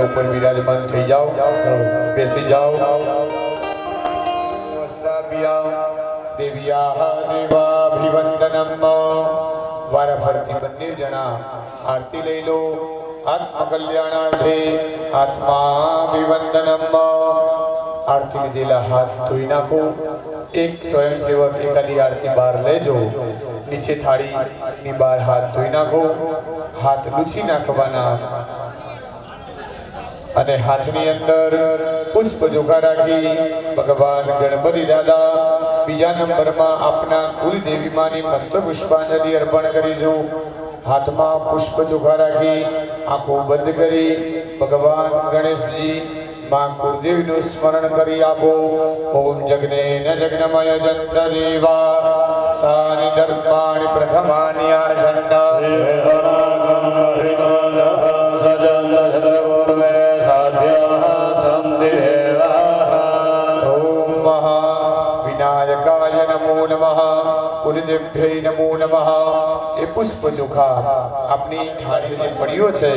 ऊपर विराजमान थी जाओ, बेसी जाओ। देविया देवाभिवंदनम वारा फरती बन्ने जना आरती ले लो। आत्मा कल्याणार्थे आत्माभिवंदनम। आरती ने दिला हाथ धोई नाखो। एक स्वयंसेवक एकादी आरती बार ले जो नीचे थाड़ी नी बार हाथ धोई नाखो। હાથ લૂછી નાખવાના અને હાથની અંદર પુષ્પ ચોખા રાખી ભગવાન ગણપતિ દાદા બીજા નંબરમાં આપના કુલદેવી માની મંત્ર પુષ્પાંજલિ અર્પણ કરીશું. હાથમાં પુષ્પ ચોખા રાખી આંખો બંધ કરી ભગવાન ગણેશજી માં કુળદેવીનું સ્મરણ કરી આપો. ઓમ જગ્નેન જગ્નમય જંત દેવા સ્થાનિ ધર્માણિ પ્રથમાન્યા ઝંડા ઓમ મહાવિનાયકાય નમો નમઃ કુલદેવ્યૈ નમો નમઃ. એ પુષ્પ ચોખા આપની હાથે જે પડીઓ છે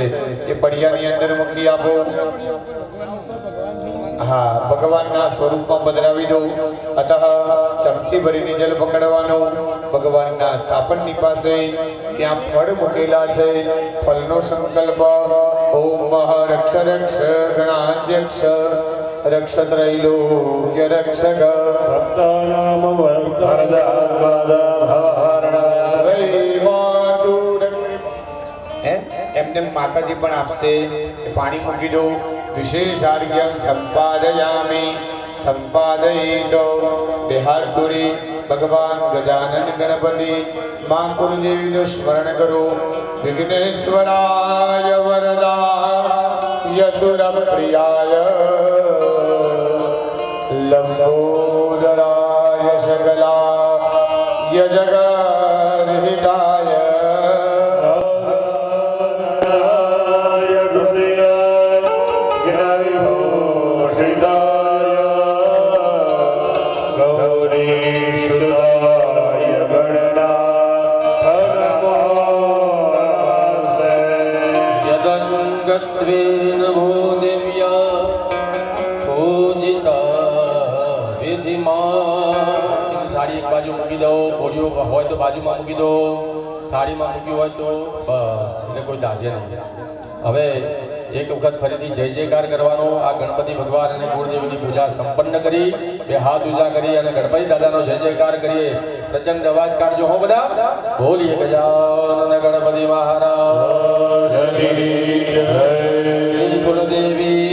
એ પડિયાની અંદર મૂકી આપો. હા, ભગવાનના સ્વરૂપમાં પધરાવી દો. અતઃ ચમચી ભરીને જલ પકડવાનું. ભગવાનના સ્થાપનની પાસે ત્યાં ફળ મૂકેલા છે. ફળનો સંકલ્પ ઓમ રક્ષ રક્ષ ગણાધ્યક્ષ રક્ષ ત્રૈલોક્ય રક્ષક એમને માતાજી પણ આપશે. પાણી મૂકી દો. વિશેષાર્ઘ્યં સંપાદયામિ સંપાદયિતો. બે હાથ જોડી ભગવાન ગજાનન ગણપતિ માં કુલદેવીનું સ્મરણ કરો. વિઘ્નેશ્વરાય વરદાય સુર પ્રિયાય લંબોદરાય સકલાય જગદ્હિતાય હોય તો બાજુમાં મૂકી દો. થાળીમાં મૂક્યું હોય તો બસ, એટલે કોઈ દાજે નહીં. હવે એક વખત ફરીથી જય જયકાર કરવાનો. આ ગણપતિ ભગવાન અને કુળદેવીની પૂજા સંપન્ન કરી બે હાથ ઊંચા કરી અને ગણપતિ દાદાનો જય જયકાર કરીએ. પ્રચંડ અવાજ કાઢજો હો બધા. બોલીએ ગજાનન ગણપતિ મહારાજ કુળદેવી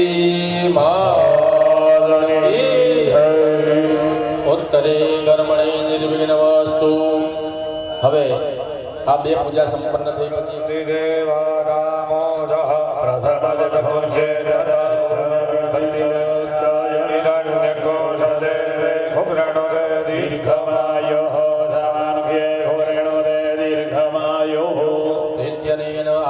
ઉત્તરે કર્મણે નિર્વિઘ્ન વસ્તુ. હવે આ બે પૂજા સંપન્ન થઈ પછી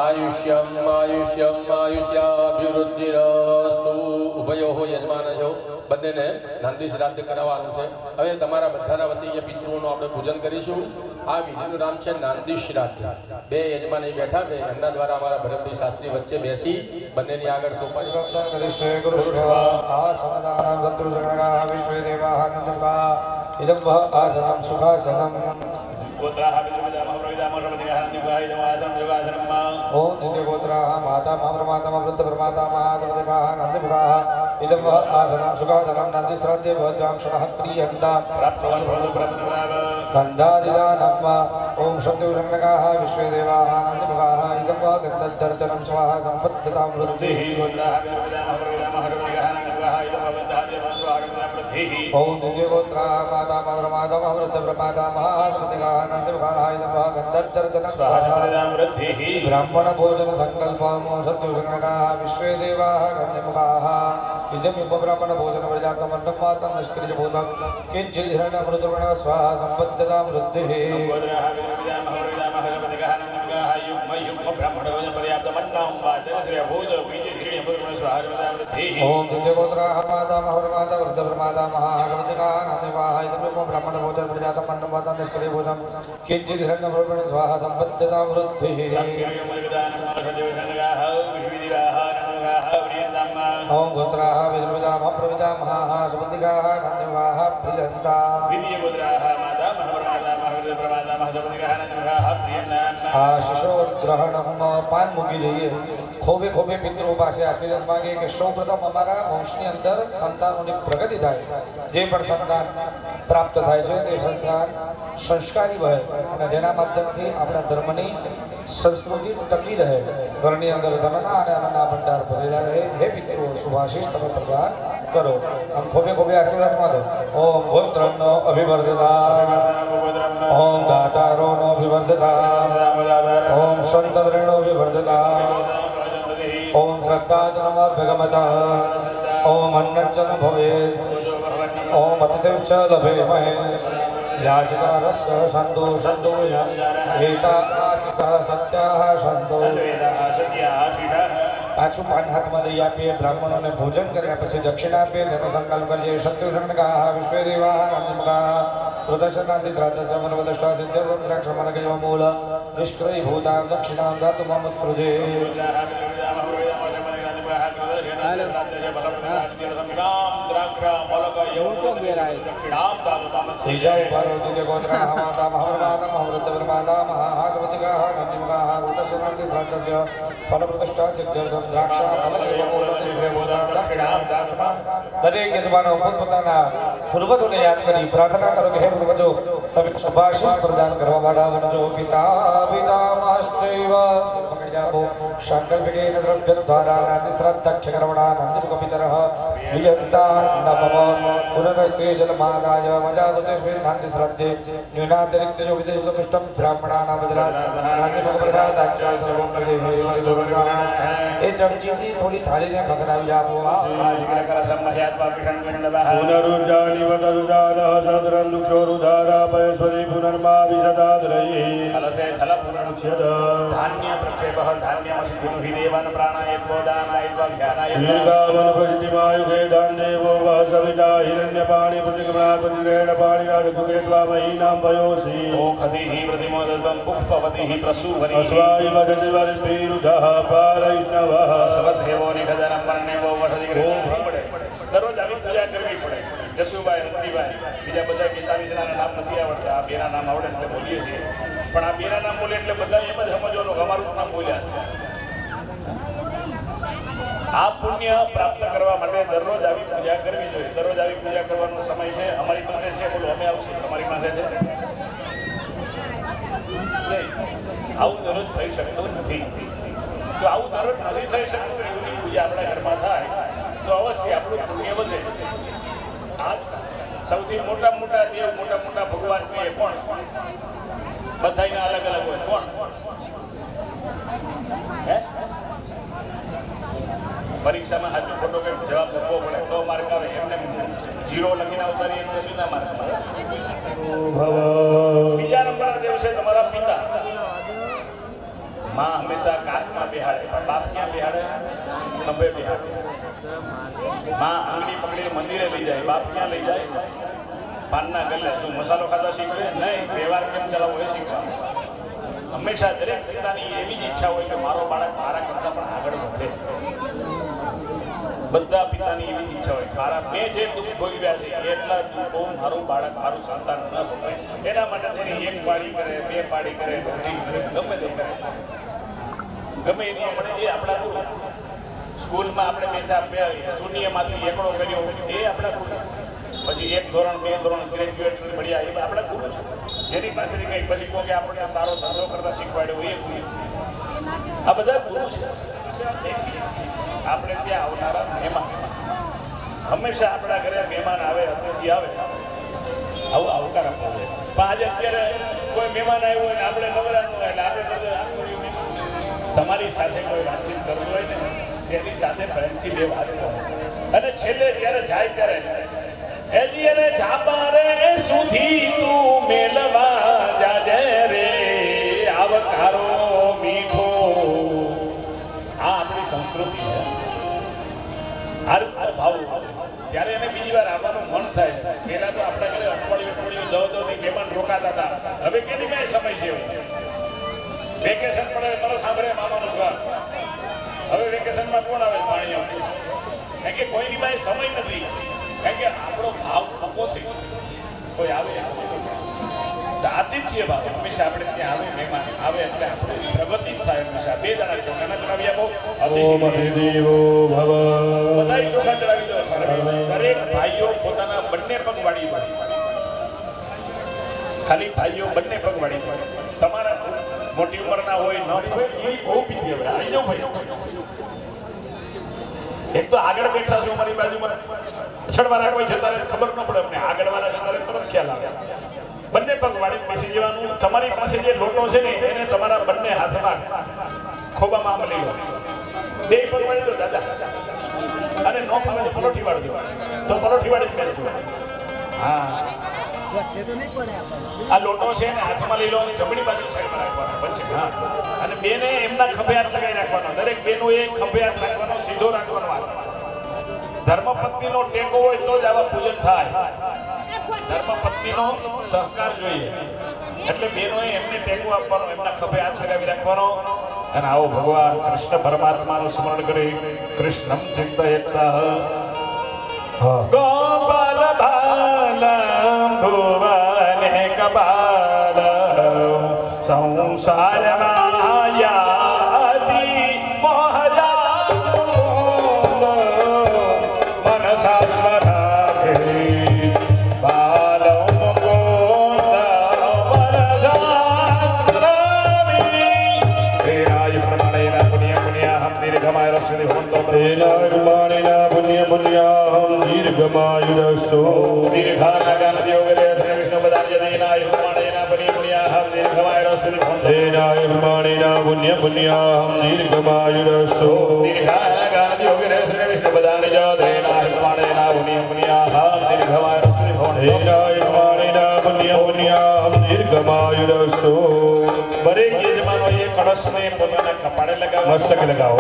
આયુષ્યમ આયુષ્યમ આયુષ્યાભિવૃદ્ધિરસ્તુ. ઉભયો યજમાનજો બંનેને નંદી શ્રાદ્ધ કરાવવાનું છે. હવે તમારા બધાના વતી પિતૃઓનું આપણે પૂજન કરીશું. આ વિધિનું નામ છે નાંદી શ્રાદ્ધ. બે યજમાન અહીં બેઠા છે, એમના દ્વારા અમારા ભરતભાઈ શાસ્ત્રી વચ્ચે બેસી બંનેની આગળ સોપારી ओम दिव्य गोत्राः माता माता वृद्ध प्रमाता महासवदिकाः नंदिमुखाः इदं वः आसनं सुखासनं नंदि श्राद्धे भद्रां क्षणः प्रियन्ता गन्धादिदानं ओम शब्दविषङ्गकाः विश्वे देवाः नंदिमुखाः इदं वः गन्धर्चनं स्वाहा सम्पद्यतां वृद्धिः ओम दिव्य गोत्राः माता माता वृद्ध प्रमाता महासवदिकाः नंदिमुखाः इदं वः गन्धर्चनं स्वाहा वृद्धिः ब्राह्मण भोजन संकल्पम सत्युसंगकाः विश्वे देवाः गन्धमुखाः इदं उपब्राह्मण भोजन प्रजातमन्नमातं निष्क्रियभूतं किञ्चित् हिरण्यमृतवर्णः स्वाहा सम्पद्यतां वृद्धिः ओम दिव्यगोत्राः माता महर्माता वृद्धप्रमाता महागणतिकाः नंदिवाः इदं उपब्राह्मण भोजन प्रजातमन्नमातं निष्क्रियभूतं किञ्चित् हिरण्यमृतवर्णः स्वाहा सम्पद्यतां वृद्धिः ओम गोत्राः विद्रुविदामः प्रविदामः सुबन्धिकाः नंदिवाः प्रियन्ता शिशोग्रहणम पान मूकी दઈએ. ખોબે ખોબે પિતૃઓ પાસે આશીર્વાદ માંગે કે સૌપ્રથમ અમારા વંશની અંદર સંતાનોની પ્રગતિ થાય. જે પણ સંતાન પ્રાપ્ત થાય છે તે સંતાન સંસ્કારી બને અને જેના માધ્યમથી આપણા ધર્મની संस्कृति टकी रहे घरनी अंदर धनना અને અન્નના ભંડાર ભરેલા રહે હે મિત્રો શુભાશીષ તમે પ્રદાન કરો આમ ખોબે ખોબે આશીર્વાદ માંગો ઓમ ગોત્રનો અભિવર્ધતા ઓમ દાતારોનો અભિવર્ધતા ઓમ સંતદ્રેણો અભિવર્ધતા ઓમ શ્રદ્ધાજનમ ભગમતા ઓમ અન્નચન ભવે ઓમ અતિદેવચ લભેમહે याचता रस संतो संतो एता आशिष सत्याः संतो पाछू पान हाथમાં લઈ આપીએ બ્રાહ્મણોને ભોજન કર્યા પછી દક્ષિણા આપીએ તેનો સંકલ્પ કરીએ સત્યુષણકા વિશ્વેદેવા નંદમકા પ્રદર્શનાદિ દ્રાદશમન વદષ્ટા સિદ્ધર્વમ દ્રાક્ષમન ગેવ મૂળ નિષ્ક્રય ભૂતા દક્ષિણા દાતુ મમ કૃજે ત્રીજા ઉપારો દિવ્ય ગોત્રા હમાતા મહાવર્માતા મહાવૃતવર્માતા મહાહાસવતિકા નંદિમકા વૃતસનાદિ દ્રાદશ ફલ પ્રતિષ્ઠા સિદ્ધર્વમ દ્રાક્ષા ફલગેવ મૂળ નિષ્ક્રય ભૂતા દક્ષિણા દાતુ દરેક યજમાનો પોતપોતાના પૂર્વજોને યાદ કરી પ્રાર્થના કરો કે હે પૂર્વજો તમે શુભાશીષ પ્રદાન કરવા વાળા બનજો પિતા પિતામહશ્ચૈવ પકડી જાઓ સંકલ્પિકેન દ્રવ્ય દ્વારા નિશ્રદ્ધક્ષકર્મણા નંદિમ કપિતરઃ વિયંતા નમઃ પુનરસ્તે જલમાદાય મજાદુતેસ્મિન નાંતિ શ્રદ્ધે ન્યુનાતિરિક્ત જો વિદેયુક્ત પુષ્ટમ બ્રાહ્મણાના બદલા નાંદિમ પ્રસાદાક્ષા સર્વમ પ્રદેહે એ ચમચીથી થોડી થાળીને ખખડાવી આપો પુનરુજાની વદરુજાનઃ સદરં દુક્ષોરુધારાપયસ્વરી પુનર્માવિશદાદ્રયે કલશે છલ પુનરુચ્યત ધાન્ય પ્રક્ષેપઃ ધાન્યમસि પુનુહિ દેવાન પ્રાણાય પ્રોદાનાય જ્ઞાનાય દીર્ઘાવન પ્રતિમાયુગે દાનદેવો વહ સવિતા હિરણ્યપાણી પ્રતિગમના પ્રતિગ્રહેણ પાણીરાજગુગે ત્વા મહીનાં ભયોસી ઓખદિઃ પ્રતિમોદલ્પં પુષ્પવતિઃ પ્રસૂવરી અસ્વાય વગતિવર્પિરુધઃ પારૈષ્ણવઃ સવધેવો નિખદનં પરણેવો વઠધિગ્રહે દરરોજ આવી પૂજા કરવી પડે જસુભાઈ રતિભાઈ બીજા બધા ગીતાવીજના નામ નથી આવડતા આ બેના નામ આવડે એટલે બોલીએ છીએ પણ આ બેના નામ બોલે એટલે બધા એમ જ સમજવાનું અમારું નામ બોલ્યા આ પુણ્ય પ્રાપ્ત કરવા માટે દરરોજ આવી પૂજા કરવી જોઈએ દરરોજ આવી પૂજા કરવાનો સમય છે અમારી પાસે છે બોલો અમે આવશું તમારી પાસે છે આવું દરરોજ થઈ શકતું નથી તો આવું દરરોજ નથી થઈ શકતું એવી પૂજા આપણા ઘરમાં થાય તો અવશ્ય આપણું પુણ્ય વધે આ સૌથી મોટા મોટા દેવ મોટા મોટા ભગવાન કહીએ કોણ બધાના અલગ અલગ હોય કોણ હે પરીક્ષામાં સાચું ખોટો કંઈક જવાબ લખવો પડે તો માર્ક આવે એમને જીરો લખીને ઉતારી એમને સીધા માર્ક બીજા નંબરના દેવ છે તમારા પિતા માં હંમેશા કાખમાં બેહાડે પણ બાપ ક્યાં બેહાડે ખભે બેહાડે માં આંગળી પકડીને મંદિરે લઈ જાય બાપ ક્યાં લઈ જાય પાનના ગલ્લે શું મસાલો ખાતા શીખવે નહીં વ્યવહાર કેમ ચલાવવો એ શીખવા હંમેશા દરેક પિતાની એવી જ ઈચ્છા હોય કે મારો બાળક મારા કરતાં પણ આગળ વધે બધા પિતાની એવી ઈચ્છા હોય મારા મેં જે દુઃખ ભોગવ્યા છે એટલા દુઃખો મારું બાળક મારું સંતાન ન ભોગવે એના માટે તેની એક પાડી કરે બે પાડી કરે ગમે તે કરે ગમે એની આપણે એ આપણા ગુરુ સ્કૂલમાં આપણે પૈસા આપ્યા શૂન્યમાંથી એકડો કર્યો એ આપણા ગુરુ પછી એક ધોરણ બે ધોરણ ગ્રેજ્યુએટ સુધી મળ્યા એ આપણા ગુરુ છે જેની પાસેથી કંઈ પછી કહો કે આપણને સારો ધંધો કરતા શીખવાડ્યો એ ગુરુ આ બધા ગુરુ છે આપણે ત્યાં આવનારા મહેમાન હંમેશા આપણા ઘરે મહેમાન આવે અતિથિ આવે આવું આવકાર આપવો જોઈએ પણ આજે અત્યારે કોઈ મહેમાન આવ્યું હોય ને આપણે નવરાનું હોય એટલે આપણે તમારી સાથે કોઈ વાતચીત કરવી હોય ને તેની સાથે પ્રેમથી બે વાત કરો અને છેલ્લે જ્યારે જાય ત્યારે એજી અને જાપા રે સુધી તું મેલવા જાજે રે આવકારો મીઠો આ આપણી સંસ્કૃતિ છે હર ભાવ ત્યારે એને બીજી વાર આવવાનું મન થાય પહેલા તો આપણા ઘરે અઠવાડિયું 10 મહેમાન રોકાતા હતા હવે કેટલી કઈ સમય છે વેકેશન પડે તરત સાંભળે મામાનું ઘર હવે વેકેશનમાં કોણ આવે પાણી આવતું કારણ કે કોઈની પાસે સમય નથી કારણ કે આપણો ભાવ ઓછો થઈ કોઈ આવે આતિથ્ય ભાવ હંમેશા આપણે ત્યાં આવે મહેમાન આવે એટલે આપણે પ્રગતિ થાય હંમેશા બે જણા ચોખાના ચડાવી આપો દેવો ભવ બધા ચોખા ચડાવી દો દરેક ભાઈઓ પોતાના બંને પગ વાળી ખાલી ભાઈઓ બંને પગ વાળી તમારા મોટી ઉંમરના હોય ન હોય એ બહુ પીધી હવે આવી જાઓ ભાઈ. એક તો આગળ બેઠા છો અમારી બાજુમાં, પાછળવાળા કોઈ જતા રહે ખબર ન પડે અમને, આગળવાળા જતા રહે તરત ખ્યાલ આવે. બંને પગ વાળી બેસી જવાનું. તમારી પાસે જે લોટો છે ને એને તમારા બંને હાથમાં ખોબામાં આમ લઈ લો, બે પગ વાળી દો દાદા, અને નો ફાવે તો પલોઠી વાળી દો, તો પલોઠી વાળી બેસજો. હા, આ લોટો છે ને હાથમાં લઈ લો, જમણી બાજુ સાઈડમાં રાખવાનો પછી. હા, અને બેને એમના ખભે હાથ લગાવી રાખવાનો, દરેક બેનોએ ખભે હાથ રાખવાનો, સીધો રાખવાનો હાથ. ધર્મપત્નીનો ટેકો હોય તો જ આવા પૂજન થાય. ધર્મપત્નીનો સહકાર જોઈએ, એટલે બેનોએ એમને ટેકો આપવાનો, એમના ખભે હાથ લગાવી રાખવાનો. અને આવો ભગવાન કૃષ્ણ પરમાત્માનું સ્મરણ કરી કૃષ્ણમ ચિંતયતા ગોપાલ બાલમ ભુવને કપાલ સંસાર માયાતિ મોહજા મનસા સ્વરાધે બાલમ મુકુંદ મનસા સ્વરામિની તેનાય પ્રમાણેના પુણ્ય પુણ્યાહમ દીર્ઘમાય રસ્મિ ભવંતો तेनार्माणिना पुण्यपुण्याहं दीर्घमायुरस्तु दीर्घानागानयोगदे श्री विष्णु पदार्जनेनाय प्रमाणेना पुण्यपुण्याहं दीर्घमाय रस्मिनि भवंतो तेनार्माणिना पुण्यपुण्याहं दीर्घमायुरस्तु दीर्घानागानयोगदे श्री विष्णु पदार्जनेनाय प्रमाणेना पुण्यपुण्याहं दीर्घमाय रस्मिनि भवंतो तेनार्माणिना पुण्यपुण्याहं दीर्घमायुरस्तु बड़े यजमानोए कळशने પોતાના કપાળે લગાવો, मस्तक लगाओ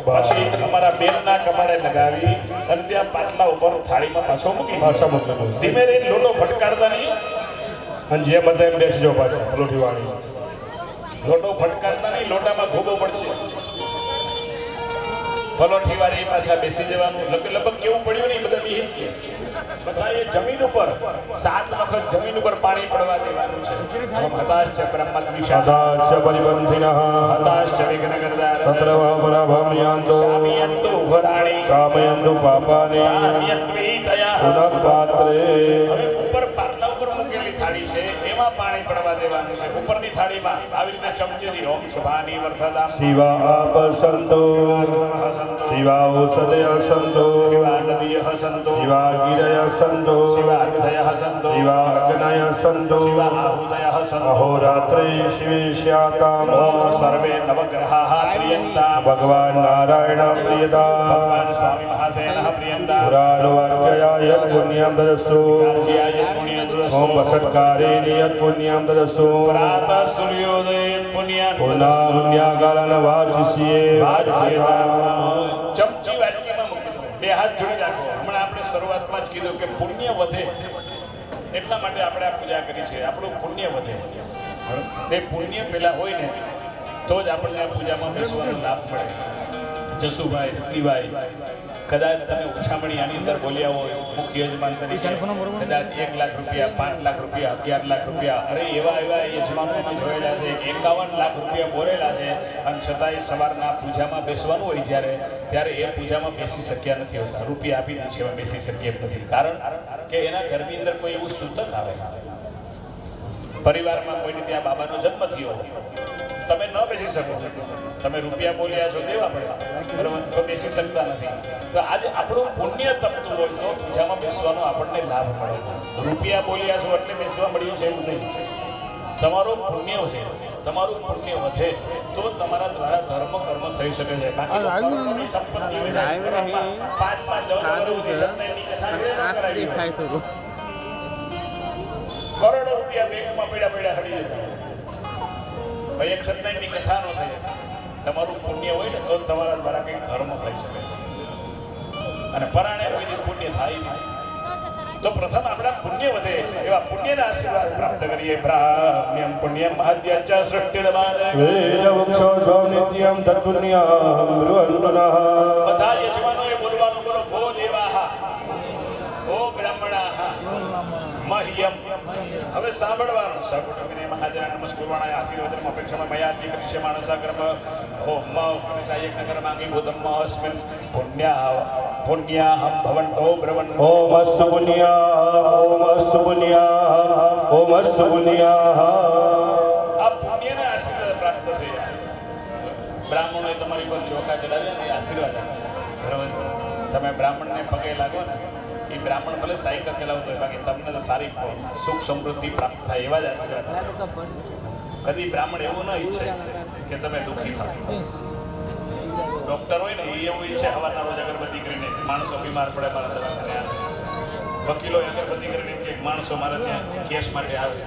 પછી અમારા બેનના કપાળે લગાવી અને ત્યાં પાટલા ઉપર થાળીમાં પાછો મૂકી भाषा मतलब ધીમે રહીને લોટો ફટકારતા નહીં, અને જે બધા એમ બેસજો પાછા પલોઠી વાળી લોટો ફટકારતા નહીં, લોટામાં ભોગો પડશે. પલોઠી વાળી પાછા બેસી જવાનું. લગભગ કેવું પડ્યું નહીં, બધા બી બધા એ જમીન ઉપર 7 વખત જમીન ઉપર પાણી પડવા દેવાનું છે. હતાશ્ચ બ્રહ્મદ્વિષા सदाच परिबन्धिनः હતાશ્ચ વિઘ્નકર્તા सत्रभावराभाम्यान्तो શામિયંતુ ભરાણી कामयन्तु पापानि શામિયત્વેતયા पुनः पात्रे હવે ઉપર પાટલા ઉપર મૂકેલી થાળી છે એમાં પાણી પડવા દેવાનું છે. ઉપરની થાળીમાં આવી રીતે ચમચેથી ઓમ શુભાની વર્ધદામ शिवा आपसन्तो शिवा औषधयः सन्तो શિવા નદીયઃ સંતો शिवा गिरयः सन्तो શિવા અગ્નયઃ સંતો शिवा अग्नयः सन्तो શિવા આહુદયઃ સંતો अहोरात्रे शिवे स्याताम् ઓમ સર્વે નવગ્રહાઃ પ્રિયંતામ भगवान् नारायण प्रियता ભગવાન સ્વામી મહાસેનઃ પ્રિયંતામ पुराणवाक्यया यत् पुण्यं ददस्तु જ્યાય પુણ્ય ॐ वसत्कारे यत् पुण्यं ददस्तु પ્રાતઃ સૂર્યોદય પુણ્ય पुनः पुण्याकालन वाचिष्ये ચમચી વાટકીમાં મૂકી દો. બે હાથ જોડી રાખો. હમણાં આપણે શરૂઆતમાં જ કીધું કે પુણ્ય વધે એટલા માટે આપણે આ પૂજા કરી છે. આપણું પુણ્ય વધે, તે પુણ્ય પેલા હોય ને તો જ આપણને આ પૂજામાં બેસવાનો લાભ મળે. જસુભાઈ, રત્નીભાઈ, કદાચ તમે ઉછામણી આની અંદર બોલ્યા હોય મુખ્ય યજમાન તરીકે, કદાચ 1 લાખ રૂપિયા, 5 લાખ રૂપિયા, 11 લાખ રૂપિયા, અરે એવા યજમાનો અમે જોયેલા છે, 51 લાખ રૂપિયા બોરેલા છે, અને છતાંય સવારના પૂજામાં બેસવાનું હોય જ્યારે ત્યારે એ પૂજામાં બેસી શક્યા નથી હોતા. રૂપિયા આપી દે છે, બેસી શકીએ નથી. કારણ કે એના ઘરની અંદર કોઈ એવું સૂતક આવે, પરિવારમાં કોઈને ત્યાં બાબાનો જન્મ થયો, તમે ન બેસી શકો, તમે રૂપિયા બોલ્યા છો દેવા પડે, બરાબર, તો બેસી શકતા નથી. તો આજે આપણું પુણ્ય તપતું હોય તો પૂજામાં બેસવાનો આપણને લાભ મળે. રૂપિયા બોલ્યા છો એટલે બેસવા મળ્યું છે એવું નહીં. તમારું પુણ્ય છે, તમારું પુણ્ય વધે તો તમારા દ્વારા ધર્મ કર્મ થઈ શકે છે. બાકી કરોડોની સંપત્તિ હોય છે, ઘરમાં 5-5 સત્યની કથા કરાવી હોય. કરોડો રૂપિયા બેંકમાં પડ્યા હડી જતા, ભાઈ એક સત્યની કથા નો થઈ. તમારું પુણ્ય હોય ને તો તમારા દ્વારા કંઈક ધર્મ થઈ શકે. અને પરાણે કોઈ પુણ્ય થાય નહીં. તો પ્રથમ આપણા પુણ્ય વધે એવા પુણ્યના આશીર્વાદ પ્રાપ્ત કરીએ. બ્રાહ્મ્યમ પુણ્યમ આદ્યચ સૃષ્ટિર્માદ वेदवृक्षो नित्यं तत्पुण्यं ब्रुवन्तुनः બધા યજમાનોએ બોલવાનું, બોલો ભો દેવાહ, ભો બ્રાહ્મણાહ, મહ્યમ. હવે સાંભળવાનું. સકુટુંબિને મહાજન નમસ્કુર્વાણાય આશીર્વાદમ અપેક્ષામાં મયા દીકરીષ્યમાણસા કર્મ ઓમ યજ્ઞ કર્માંગી ભૂતમ અસ્મિન પુણ્યાહમ ભવન્તો બ્રવન્તો. ॐ अस्तु पुण्याः ॐ अस्तु पुण्याः ॐ अस्तु पुण्याः આ પુણ્યના આશીર્વાદ પ્રાપ્ત પ્રાપ્ત થઈ જાય. બ્રાહ્મણોએ તમારી પર ચોખા ચડાવ્યા ને એ આશીર્વાદ આપ્યા. બરાબર, તમે બ્રાહ્મણને પગે લાગો ને, એ બ્રાહ્મણ ભલે સાયકલ ચલાવતો હોય, બાકી તમને તો સારી સુખ સમૃદ્ધિ પ્રાપ્ત થાય એવા જ આશીર્વાદ આપે. કદી બ્રાહ્મણ એવું ન ઈચ્છે કે તમે દુઃખી થાવ. ડૉક્ટર હોય ને એ એવું ઈચ્છે હવારના રોજ અગરબત્તી કરીને માણસો બીમાર પડે મારા દવાખાને આવે. વકીલો અગરબત્તી કરીને કે માણસો મારે ત્યાં કેસ માટે આવે.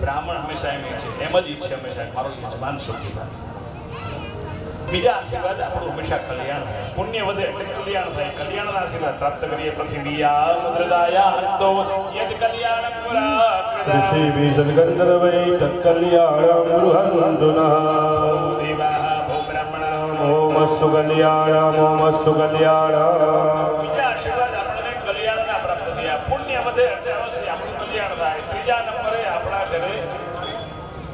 બ્રાહ્મણ હંમેશા એમ ઈચ્છે, એમ જ ઈચ્છે હંમેશા મારું યજમાન સુખી થાય. બીજા આશીર્વાદ આપણું હંમેશા કલ્યાણ થાય, પુણ્ય વધે એટલે કલ્યાણ થાય. કલ્યાણના આશીર્વાદ પ્રાપ્ત કરીએ. પૃથ્વીયા મુદ્રદાયા તો યદ કલ્યાણમ પુરા ऋषि सद्गंधर्वै तत्कल्याणं गृहन्तुनः દેવાહ ભો બ્રાહ્મણ ओमस्तु कल्याणम् ओमस्तु कल्याणम् બીજા આશીર્વાદ આપણને કલ્યાણના પ્રાપ્ત થયા. પુણ્ય વધે એટલે અવશ્ય આપણું કલ્યાણ થાય. ત્રીજા નંબરે આપણા ઘરે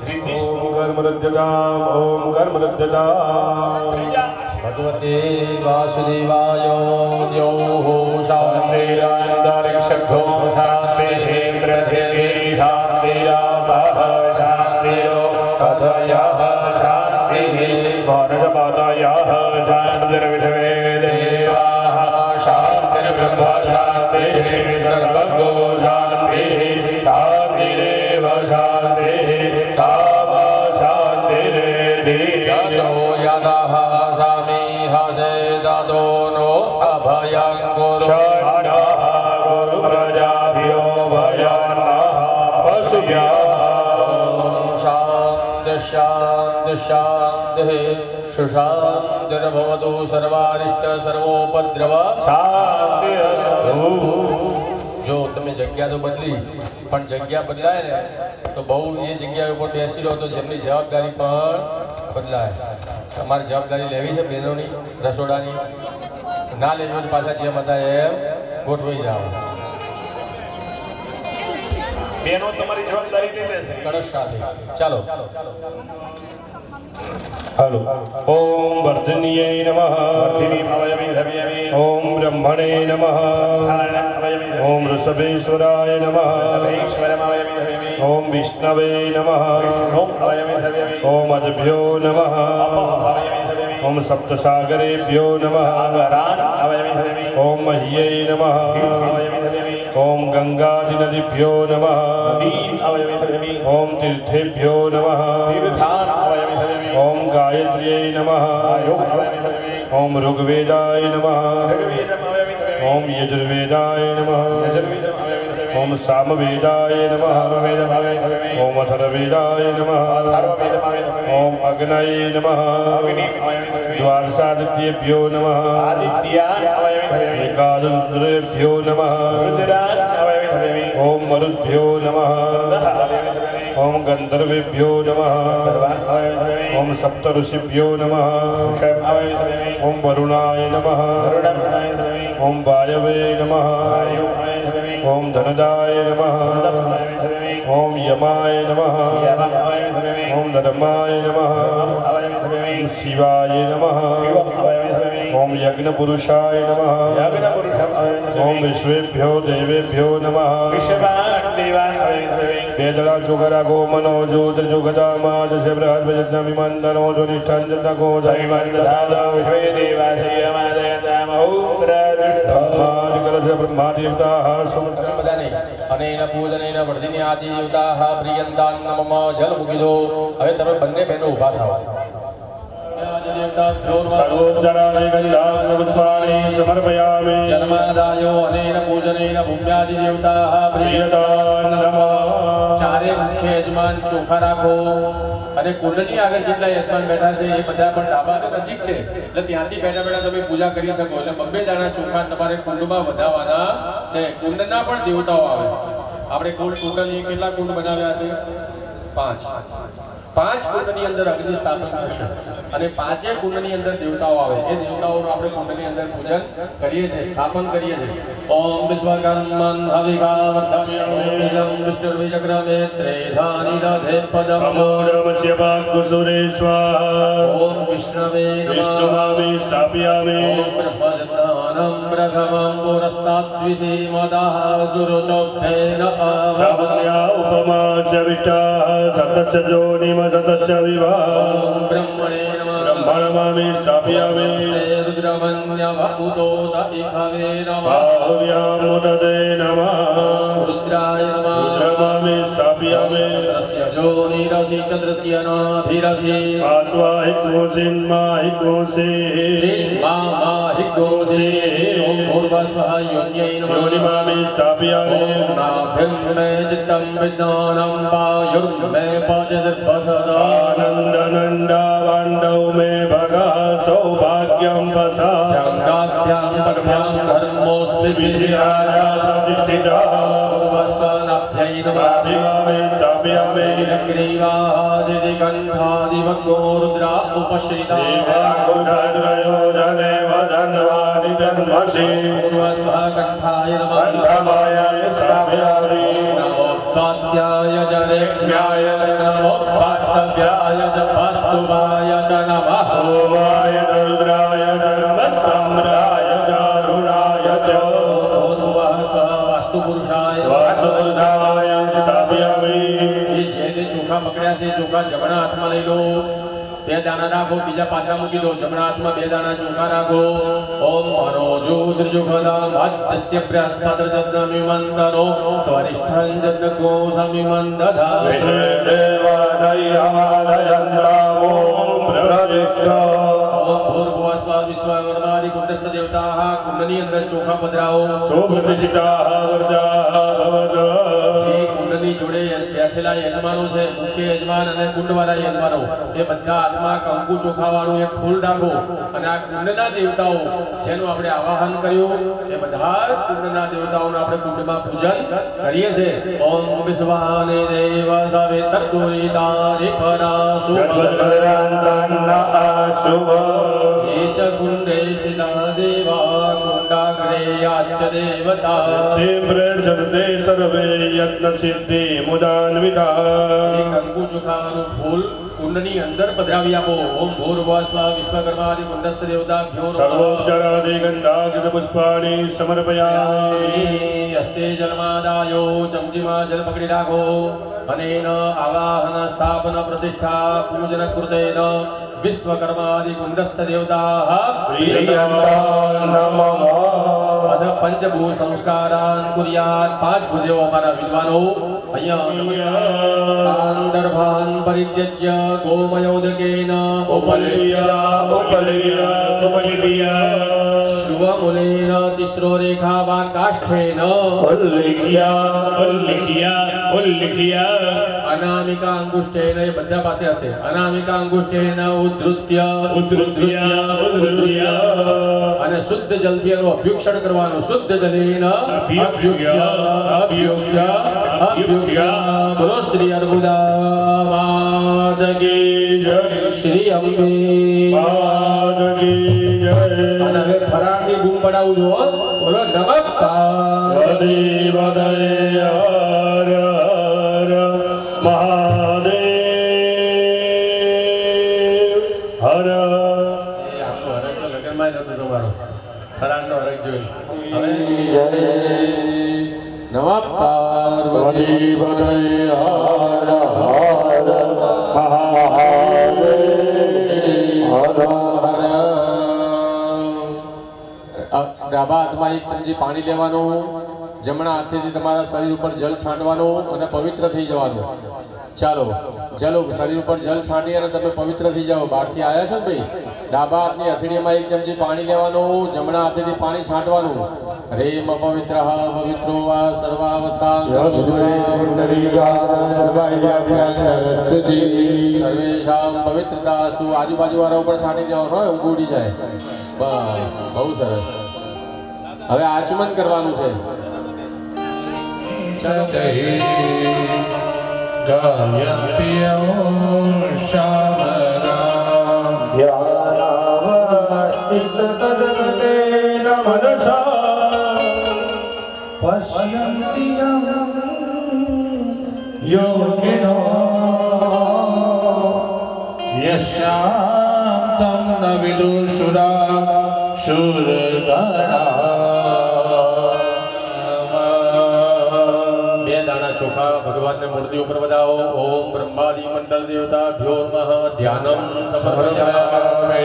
રીતિ ओम कर्मरज्जताम् ओम कर्मरज्जताम् ત્રીજા भगवते वासुदेवाय द्यौः शान्तिरान्तरिक्षो शान्तिः पृथिवी शान्तिरापः शान्तिरो कथयः शान्तिः वानरपातायाः शान्तिर्विषमे देवाः शान्तिर्ब्रह्म शान्तिः सर्वगो शान्तिः शान्तिरेव शान्तिः सामा शान्तिरेधि यतः नो अभयं गुरु प्रजाभ्यो भयानः पशुभ्यः शान्ति शान्ति शान्तिः सुशान्तिर्भवतु सर्वारिष्ट सर्वोपद्रव शान्तिरस्तु જો તમે જગ્યા તો બદલી પણ જગ્યા બદલાય ને તો બહુ એ જગ્યા ઉપર બેસી રહો તો જેમની જવાબદારી પણ બદલાય. તમારે જવાબદારી લેવી છે બહેનોની રસોડાની, ના લેવી હોય તો પાછા જેમ હતા એમ ગોઠવાઈ જાઓ. બેનો તમારી જવાબદારી લઈ લેશે. કળશ સાથે ચાલો. हेलो ओम वर्धनीये नमः ओम ब्रह्मणे नमः ओम ऋषभेश्वराय नमः ओम विष्णवे नमः ओम अजभ्यो नमः ओम सप्तसागरेभ्यो नमः ओम मह्ये नमः ओम गंगादिनदिभ्यो नमः ओम तीर्थेभ्यो नमः ओम गायत्र्यै नमः ओम ऋग्वेदाय नमः ओम यजुर्वेदाय नमः ओम सामवेदाय नमः ओम अथर्ववेदाय नमः ओम अग्नये नमः द्वादशादित्येभ्यो नमः एकादशरुद्रेभ्यो नमः ओम मरुद्भ्यो नमः ओम गंधर्वेभ्यो नमः ओम सप्तऋषिभ्यो नमः ओम वरुणाय नमः ओम वायवे नमः ओम धनदाय नमः ओम यमाय नमः ओम धर्माय नमः ओम शिवाय नमः ओम यज्ञपुरुषाय नमः ओम विश्वेभ्यो देवेभ्यो नमः वेदला चुगरा गो मनो ज्योतिर्जुगदा माद से बृहद्वजत्न विमंदनो ज्वनिष्ठं जतको जयमंददादा विश्वे देवासयमादयतामौप्रदुष्टमादिकलश ब्रह्मादेवताः समुद्रं બધાને અનેન પૂજનેન વર્ધિની આદિ દેવતાઃ પ્રિયંતાન નમઃ જલ મૂકી દો. હવે તમે બંને બહેનો ઊભા થાઓ. सर्वोच्चराणि गन्धानि पुष्पाणि समर्पयामि जन्मादायो अनेन पूजनेन भूम्यादि देवताः प्रियतान् नमः ચારે મુખ્ય યજમાન ચોખા રાખો અને કુંડની આગળ જેટલા યજમાન બેઠા છે એ બધા પણ ડાબા નજીક છે એટલે ત્યાંથી બેઠા બેઠા તમે પૂજા કરી શકો. એટલે બબ્બે દાણા ચોખા તમારે કુંડમાં વધાવવાના છે. કુંડના પણ દેવતાઓ આવે. આપણે કુંડની કેટલા કુંડ બનાવ્યા છે? 5 કુંડની અંદર અગ્નિ સ્થાપન થશે. અને પાંચે કુંડની અંદર દેવતાઓ આવે એ દેવતાઓનું આપણે કુંડની અંદર પૂજન કરીએ છીએ, સ્થાપન કરીએ છીએ. ઓમ વિશ્વકર્મન હવિકાવર્ધમ્યમ વિષ્ણુર્વિચક્રમે ત્રેધાની દધે પદમ નમો નમસ્ય ભાગુસુરે સ્વાહા. ઓમ વિષ્ણવે નમઃ. વિષ્ણુમામિ સ્થાપયામિ. ઓમ બ્રહ્મજ્ઞાનમ પ્રથમં પુરસ્તાદ્વિષીમદઃ સુરુચોભ્યેન સાવજ્ઞા ઉપમા ચ વિષ્ટાઃ સતસ્ય જોનિમ સતસ્ય વિવાહ. ઓમ બ્રહ્મણે નમઃ. બ્રહ્મણમામિ સ્થાપયામિ. નમસ્તે રુદ્રમન્યવકુતોત ઇખવે નમઃ. બાહવ્યામ મુદતે નમઃ. રુદ્રાય નમઃ. રુદ્રમામિ સ્થાપયામિ. ચંદ્રસ્ય જોનિરસી ચંદ્રસ્ય નાભિરસી આત્વા હિકોસિન માહિકોસી. માહિકોસી. ઓમ ભૂર્ભુવઃ યોન્યૈ નમઃ. યોનિમામિ સ્થાપયામિ. ઓમ નાભિર્મે ચિત્તં વિજ્ઞાનં વાયુર્મે પચિર્ભસદા. આનંદનંદા વાંડવ મે ભગા સૌભાગ્યમ વસા. જંગાભ્યામ પરભ્યામ ધર્મોસ્મિ વિજયારા પ્રતિષ્ઠિતા. પૂર્વસ્વનાભ્યૈ નમઃ. અભિમામિ સ્થાપયામિ. ગ્રીવાદિકંઠાદિવગો રુદ્રા ઉપશ્રિતા. દેવાંગુધર્મયો જનેવ ધન્વાનિ જન્મસી. પૂર્વસ્વકંઠાય નમઃ. કંઠમાયાય સ્થાપયામિ. નમોપાદ્યાય ચ રેક્ષ્યાય ચ નમોપાસ્તવ્યાય ચ વાસ્તુવાય ચ નમઃ. સોમાય ચ રુદ્રાય ચ નમસ્તમ્રાય ચ અરુણાય ચ. પૂર્વઃ સ્વાસ્તુ પુરુષાય વાસુદેવાય સ્થાપયામિ. એ જેને ચોખા પકડ્યા છે ચોખા જમણા હાથમાં લઈ લો. બે દાણા રાખો, બીજા પાછા મૂકી દો. જમણા હાથમાં બે દાણા ચોખા રાખો. ઓમ મનોજો દ્રજુગલા વાચ્યસ્ય બૃહસ્પતિર્જન્મિમંદનો ત્વરિષ્ઠં જન્મકો સમિમંદધા. વિષેદેવાસૈહમાદયન્તામો પ્રતિષ્ઠા. ઓમ ભૂર્ભુવસ્વ વિશ્વકર્માદિ કુંડસ્થ દેવતાઃ. કુંડની અંદર ચોખા પધરાવો. સુપ્રતિષ્ઠિતાઃ વરદાઃ ભવત. જે કુંડની જોડે બેઠેલા યજમાનો છે, મુખ્ય યજમાન અને કુંડવાળા યજમાનો, એ બધા હાથમાં કંકુ ચોખા વાળું એક ફૂલ રાખો. અને આ કુંડના દેવતાઓ જેનું આપણે આવાહન કર્યું એ બધા જ કુંડના દેવતાઓનું આપણે કુંડમાં પૂજન કરીએ છીએ. ઓમ વિશ્વાને દેવ સવિતર્દુરિતારિ પરાસુભ. ये च कुण्डे स्थिता देवा कुण्डाग्रे याच्च देवता. તે પ્રજનતે સર્વે યજ્ઞ સિદ્ધિ મુદાન્વિતા. એ કંકુ ચોખાવાળું ફૂલ કુંડની અંદર પધરાવી આપો. ઓમ ભૂર્ભુવઃ વિશ્વકર્માદિ કુંડસ્થ દેવતાભ્યો નમઃ. સર્વોપચારાદિ ગંધાગૃત પુષ્પાણિ સમર્પયામિ. હસ્તે જલમાદાયો ચમચીમાં જલ પકડી રાખો. અનેન આવાહન સ્થાપન પ્રતિષ્ઠા પૂજન કૃતેન વિશ્વકર્માદિ કુંડસ્થ દેવતાઃ પ્રિયંતા નમઃ. અધ પંચભૂત સંસ્કારાન કુર્યાત. પાંચ ભૂદેવો અમારા વિદ્વાનો અહીંયા નમસ્કાર. દર્ભાન પરિત્યજ્ય ગોમયોદકેન ઉપલિપ્ય શુભમૂલેન તિસ્રો રેખાવા કાષ્ઠેન અનામિકા અંગુષ્ઠેન. એ બધા પાસે હશે. અનામિકા અંગુષ્ઠેન ઉદ્ધૃત્ય અને શુદ્ધ જલથી એનું અભ્યુક્ષણ કરવાનું. શુદ્ધ જલેન અભ્યુક્ષ્ય. બોલો શ્રી અર્બુદા માત કી જય. શ્રી અંબે માત કી જય. અને હવે ફરાળની બૂમ પડાવું છો. બોલો નમઃ દેવ દય હર હર મહાદેવ હર. આખો હરક તો લગનમાં નતો તમારો. ફરાળનો હરક જોઈ. હવે નમઃ પાર્વતી દેવ દય હર હર મહાદેવ હર હર. ડાબા હાથમાં એક ચમચી પાણી લેવાનું. જમણા હાથેથી તમારા શરીર ઉપર જલ છાંટવાનું અને પવિત્ર થઈ જવાનું. ચાલો જલ શરીર ઉપર જલ છાંટી અને તમે પવિત્ર થઈ જાઓ. બહારથી આવ્યા છો ને ભાઈ, ડાબા હાથની હથેળીમાં એક ચમચી પાણી લેવાનું. જમણા હાથેથી પાણી છાંટવાનું. રેમ પવિત્ર પવિત્રો વા સર્વાવસ્થા સર્વેશામ પવિત્રતાસ્તુ. આજુબાજુ વાળા ઉપર છાંટી દેવાનું હોય, ઊંઘ ઉડી જાય. બસ બહુ સરસ. હવે આચમન કરવાનું છે. ગાયત્ર્યો શામરામ ध्यानावस्थिततद्गतेन मनसा पश्यन्ति योगिनो यस्यान्तं न विदुषुरा शूरगणा। બે દાણા ચોખા ભગવાનને મૂર્તિ ઉપર વધાવો. ઓમ બ્રહ્માદિ મંડળ દેવતાભ્યો નમઃ. ધ્યાનમ સમર્પયામિ.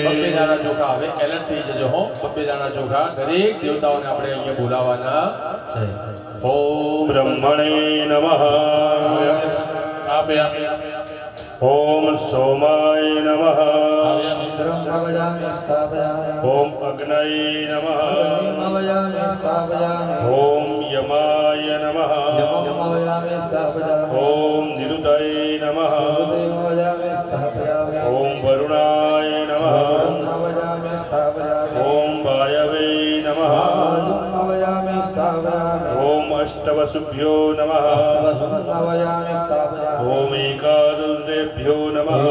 બબ્બે દાણા ચોખા. હવે એલર્ટ થઈ જજો હો. બબ્બે દાણા ચોખા દરેક દેવતાઓને આપણે અહીંયા બોલાવવાના છે. ઓમ ब्रह्मणे नमः. આપે ओम सोमाय नमः. वजामि स्थापयामि ओम अग्नये नमः. वजामि स्थापयामि ओम यमाय नमः. वजामि स्थापयामि ओम निरुतये नमः. वजामि स्थापयामि ओम वरुणाय नमः. वजामि स्थापयामि ओम वायवे नमः. वजामि स्थापयामि ओम अष्टवसुभ्यो नमः. वजामि स्थापयामि ओम एकादशेभ्यो नमः.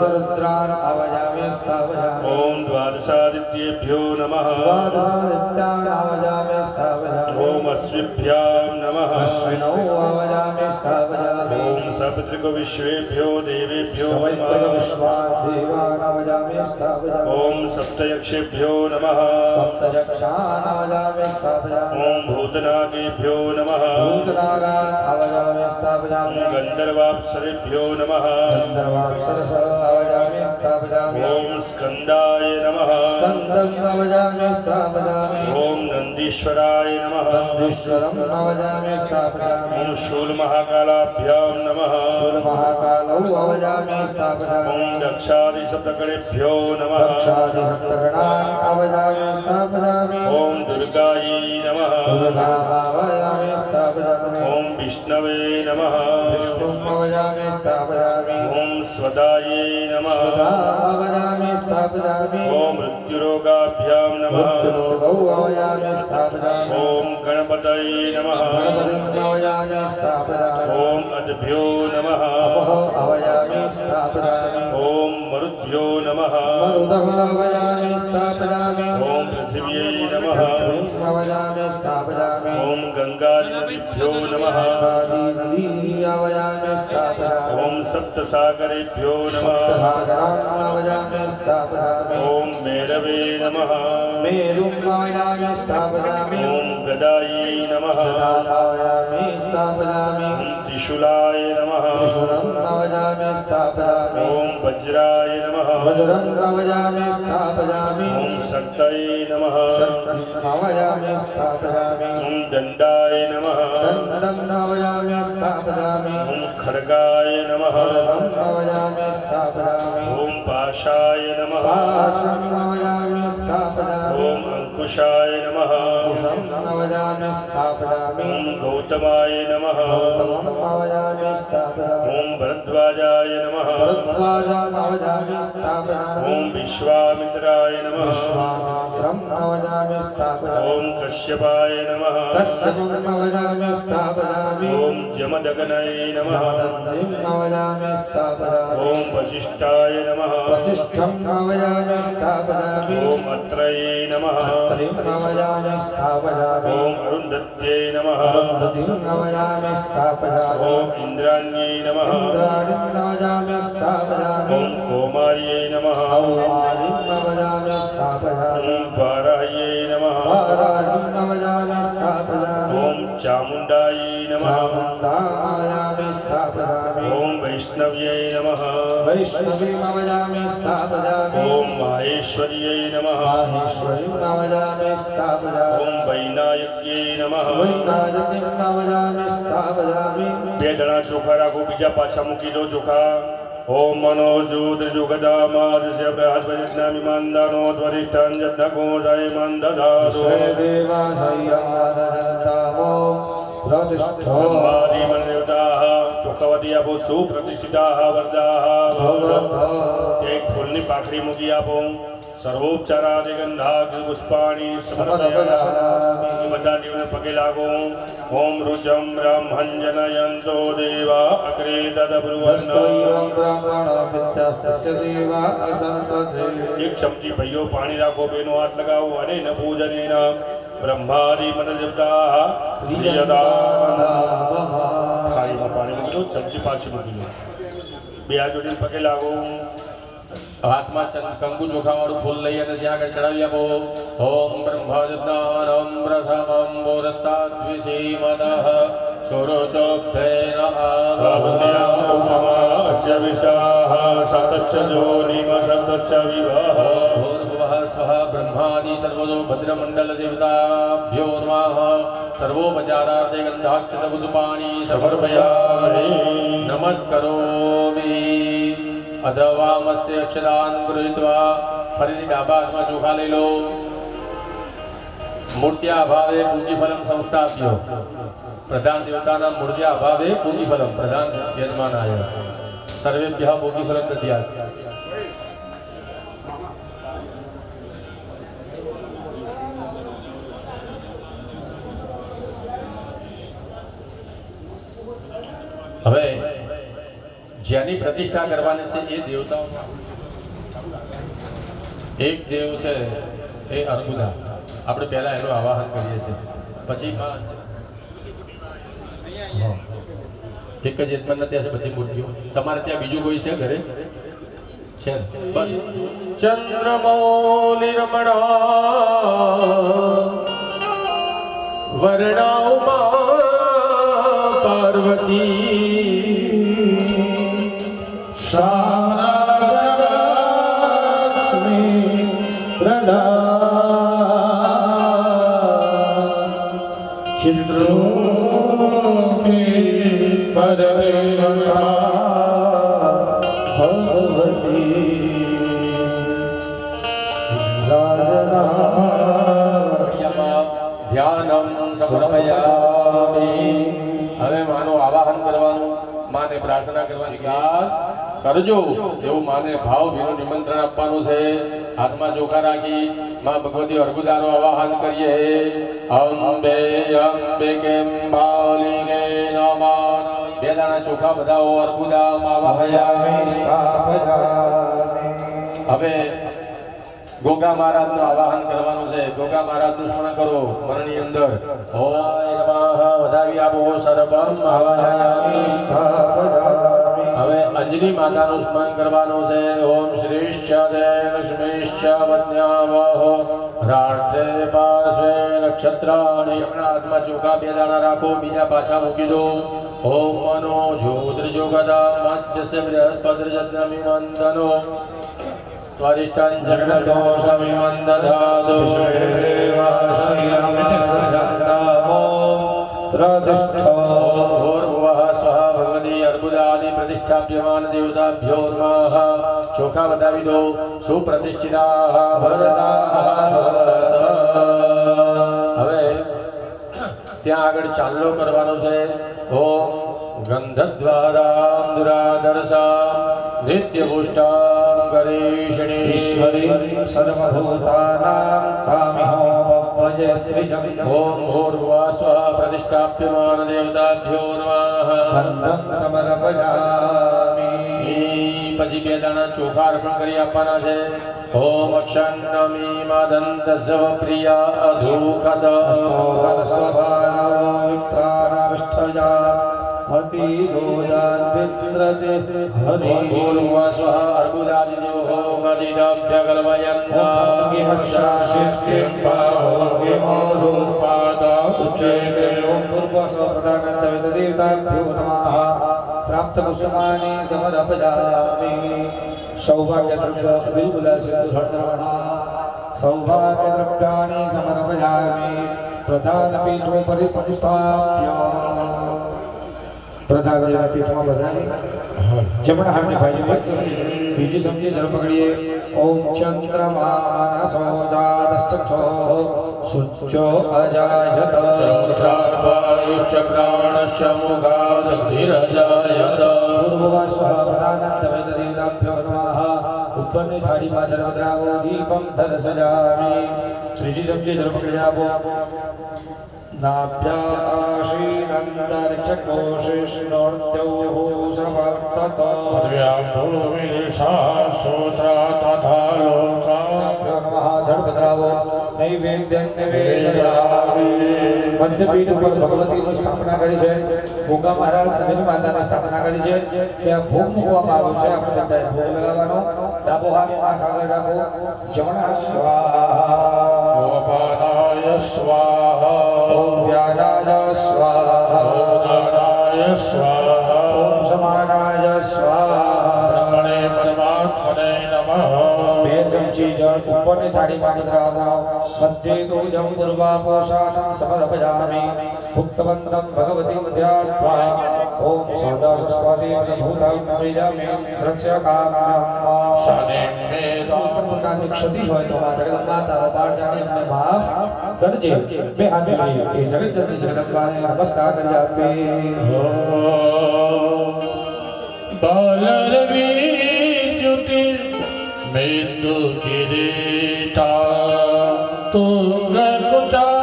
रुद्रान् वजामि स्थापयामि ओम द्वादशादित्येभ्यो नमः. द्वादशादित्यान् वजामि स्थापयामि ओम अश्विभ्यां नमः. अश्विनौ वजामि स्थापयामि ओम सप्तऋग्विश्वेभ्यो देवेभ्यो सवैतक नमः. विश्वान् देवान् वजामि स्थापयामि ओम सप्तयक्षेभ्यो नमः. सप्तचक्षान् वजामि स्थापयामि ओम भूतनागेभ्यो नमः. भूतनागान् वजामि स्थापयामि गन्धर्वाप्सरेभ्यो नमः. गन्धर्वाप्सरसः वजामि स्थापयामि ओम स्कन्दाय नमः. स्कन्दं वजामि स्थापयामि ओम नन्दीश्वराय नमः. ईश्वरं वजामि स्थापयामि ओम शूलमहाकालाभ्यां नमः. सूर्यमहाकालौ वजामि स्थापयामि ओम दक्षादिसप्तगणेभ्यो नमः. दक्षादिसप्तगणान् वजामि स्थापयामि ओम दुर्गायै नमः. वजामि स्थापयामि ओम विष्णवे नमः. विष्णुं वजामि स्थापयामि ओम स्वदायै नमः. वजामि स्थापयामि ओम मृत्युरोगाभ्यां नमः. मृत्युलोकौ वजामि स्थापयामि ओम गणपतये नमः. गणपतिं वजामि स्थापयामि ओम अद्भ्यो नमः. वजामि स्थापयामि ओम मरुद्भ्यो नमः. मरुतः वजामि स्थापयामि ओम पृथिव्यै नमः. वजामि स्थापयामि ओम गंगानदीभ्यो नमः. नदी वजामि स्थापयामि ओम सप्तसागरेभ्यो नमः. वजामि स्थापयामि ओम मेरवे नमः. मेरुं वजामि स्थापयामि ओम गदायै नमः. वजामि स्थापयामि ओम त्रिशूलाय नमः. त्रिशूलं वजामि स्थापयामि ओम वज्राय नमः. वज्रं वजामि स्थापयामि ओम शक्तये नमः. वजामि स्थापयामि ओम दण्डाय नमः. दण्डं वजामि स्थापयामि ओम खड्गाय नमः. वजामि स्थापयामि ओम पाशाय नमः. पाशं वजामि स्थापयामि ओम अंकुशाय नमः. कुशं वजामि स्थापयामि ओम गौतमाय नमः. वजामि स्थापयामि ओम भरद्वाजाय नमः. भरद्वाजं वजामि स्थापयामि ओम विश्वामित्राय नमः. विश्वामित्रं वजामि स्थापयामि ओम कश्यपाय नमः. कश्यपं वजामि स्थापयामि ओम जमदग्नये नमः. जमदग्निं वजामि स्थापयामि ओम वसिष्ठाय नमः. वसिष्ठं वजामि स्थापयामि ओम अत्रये नमः. हरिं वजामि स्थापयामि ओम अरुन्धत्यै नमः. अरुन्धतीं वजामि स्थापयामि ओम इंद्राण्यै नमः. इन्द्राणीं वजामि स्थापयामि ओम कौमार्यै नमः. कौमारीं वजामि स्थापयामि ओम वाराह्यै नमः. वाराहीं वजामि स्थापयामि ओम चामुण्डायै नमः. चामुण्डां वजामि स्थापयामि ओम वैष्णव्यै नमः. वैष्णवीं वजामि स्थापयामि ओम माहेश्वर्यै नमः. माहेश्वरीं वजामि स्थापयामि ओम वैनायक्यै नमः. वैनायकीं वजामि स्थापयामि બે જણા ચોખા રાખો, બીજા પાછા મૂકી દો ચોખા. ओम मनोजो त्रिजुगदामादस्य बृहद्वज्ञामिमान्दानो त्वरिष्ठान् यज्ञको जयमान् ददातु. देवासय्यादजन्तामो प्रतिष्ठो ब्रह्मादिमन्देवताः ચોખાવતી આપો, સુપ્રતિષ્ઠિતાः વરદાः. ભગવતો એક ફૂલની પાકડી મૂકી આપો. સર્વોપચારાદિગંધાગ્નિ પુષ્પાણી સમર્પયામિ. બધા દેવને પગે લાગો. ઓમ રુચમ બ્રહ્મણ જનયંતો દેવા અગ્રે તદબ્રુવન્ન. એક ચમચી ભાઈઓ પાણી રાખો, બેનો હાથ લગાવો. અને ન પૂજનેન બ્રહ્માદિ મનોદેવતા થાળીમાં પાણી મૂકી દો, ચમચી પાછી મૂકી દો. બે હાથ જોડીને પગે લાગો. હાથમાં કંકુ ચોખાવાળું ફૂલ લઈ અને ત્યાં આગળ ચડાવી આપો. ઓમ બ્રહ્મજ્ઞાનમ પ્રથમમ બોરસ્તાદ્વિષીમતઃ શોરોચોભ્યેન ઉપમાસ્ય વિશાહ સતસ્ય જોનિમ સપ્તસ્ય વિવાહ. ભૂર્ભુવઃ સ્વઃ બ્રહ્માદિ સર્વતો ભદ્રમંડલ દેવતાભ્યો નમઃ. સર્વોપચારાર્થે ગંધાક્ષત પુષ્પાણિ સમર્પયામિ. નમસ્કરોમિ. અધવામસ્તે અક્ષરાન ગૃહીત્વા. ફરીથી ડાબા હાથમાં ચોખા લઈ લો. મૂર્ત્યા અભાવે પૂજ્યફલમ સંસ્થાપ્યો. પ્રધાન દેવતાના મૂર્ત્યા અભાવે પૂજ્યફલમ પ્રધાન યજમાનાય સર્વેભ્યઃ પૂજ્યફલમ દદ્યાત. હવે જેની પ્રતિષ્ઠા કરવાની છે એ દેવતાઓ એક દેવ છે એ અર્બુદા. આપણે પહેલા એનું આવાહન કરીએ છીએ, પછી એક જ યજમાન ત્યાં છે બધી મૂર્તિઓ. તમારે ત્યાં બીજું કોઈ છે ઘરે? છે ને? બસ. ચંદ્રમૌલિ રમણા વર્ણાઉમા પાર્વતી ધ્યાનમ સમર્પયામિ. હવે માનું આવાહન કરવાનું, માને પ્રાર્થના કરવાની કરજો એવું માને ભાવ ભીનું નિમંત્રણ આપવાનું છે. હાથમાં ચોખા રાખી માં ભગવતી અર્બુદાનું આવાહન કરીએ. અંબે અંબિકેમ બાલિકે નમઃ. બે દાણા ચોખા બધાઓ અર્બુદામાં આવાહયામિ. હવે ગોગા મહારાજનું આવાહન કરવાનું છે. ગોગા મહારાજનું સ્મરણ કરો મનની અંદર. ઓય નમઃ વધાવી આપો. સર્વમ આવાહયામિ. હવે અંજલિ માતાનું સ્મરણ કરવાનું છે. ઓમ શ્રીશ્ચ દે લક્ષ્મીશ્ચ વદ્યામહો રાત્રે પાર્શ્વે નક્ષત્રાણી. જમણા હાથમાં ચોખા બે દાણા રાખો, બીજા પાછા મૂકી દો. ઓમ મનો જ્યોતિર્જોગદા મત્સ્ય બૃહસ્પતિર્જન્યમિમંદનો ત્વરિષ્ઠં જગદોષમિમંદધાતુ. ભૂર્ભુવઃ સ્વઃ ભગવતી અર્બુદાદિ પ્રતિષ્ઠાપ્યમાન દેવતાભ્યો નમઃ. ચોખા બતાવી દો. સુપ્રતિષ્ઠિતાઃ ભવતાઃ. હવે ત્યાં આગળ ચાંદલો કરવાનો છે. ઓમ ગંધદ્વારામ દુરાદર્શા નિત્યપુષ્ટામ ગરીષિણી ઈશ્વરી સર્વભૂતાનાં તામિહો પવજે શ્રીજમ. ઓમ ભૂર્ભુવઃ સ્વઃ પ્રતિષ્ઠાપ્યમાન દેવતાભ્યો નમઃ. વંદન સમર્પયામિ. પછી બે દાણા ચોખા અર્પણ કરી આપવાના છે. ઓમ અક્ષન્નમી માદંત સવ પ્રિયા અધુખદ ભૂર્ભુવઃ સ્વઃ અર્બુદાદિદેવો ગદિદભ્ય प्राप्त कुसुमानि समर्पयामि. सौभाग्य द्रव्य बिल्कुल सिंधु सौभाग्य द्रव्याणि समर्पयामि. प्रधान पीठोपरि संस्थाप्य प्रधान पीठમાં બધાને જમણા હાથે ભાઈઓ એક ચમચી બીજી ચમચી જળ પકડીએ. ઓમ ચંદ્રમા મનસો જાતશ્ચક્ષો શુચો અજાયત. પ્રાણશ્ચ મુખાદગ્નિરજાયત. પૂર્વવા સ્વ પ્રદાનંદ વેદદેવતાભ્યો નમઃ. ઉપરની થાળીમાં જળ પધરાવો દીપમ ધન સજામી ત્રીજી ચમચી જળ પકડી આપો નાભ્યાશીનંતરિક્ષકોશિષ્ણોર્ત્યૌ સમર્થત જળ પધરાવો નૈવેદ્ય મધ્યપીઠ ઉપર ભગવતીની સ્થાપના કરી છે ભોગા મહારાજ અંજની માતાની સ્થાપના કરી છે ત્યાં ભોગ મૂકવામાં આવ્યો છે આપણે બધાએ ભોગ લગાવવાનો ડાબો હાથ આંખ આગળ રાખો જમણા સ્વાહા ગોપાનાય સ્વાહા ઓમ વ્યાનાય સ્વાહા ઓમ દાનાય સ્વાહા ઓમ સમાનાય સ્વાહા બ્રહ્મણે પરમાત્મને નમઃ બે ચમચી જળ ઉપરની થાળીમાં પધરાવો મધ્યે દોજમ પૂર્વાપોષાણં સમર્પયામિ ભુક્તવંતં ભગવતીં ધ્યાત્વા ઓમ સૌદાસસ્વાદીન ભૂતાં પ્રિયામિ દ્રશ્ય કામ્યં પ્રકારની ક્ષતિ હોય તો માં જગદંબા તારા બાર જાણી અમને માફ કરજે બે હાથ જોડી એ જગતજનની જગદંબાને નમસ્કાર કરી આપે બાલરવિદ્યુતિ મેન્દુ કિરીટા તુંગકુટાનય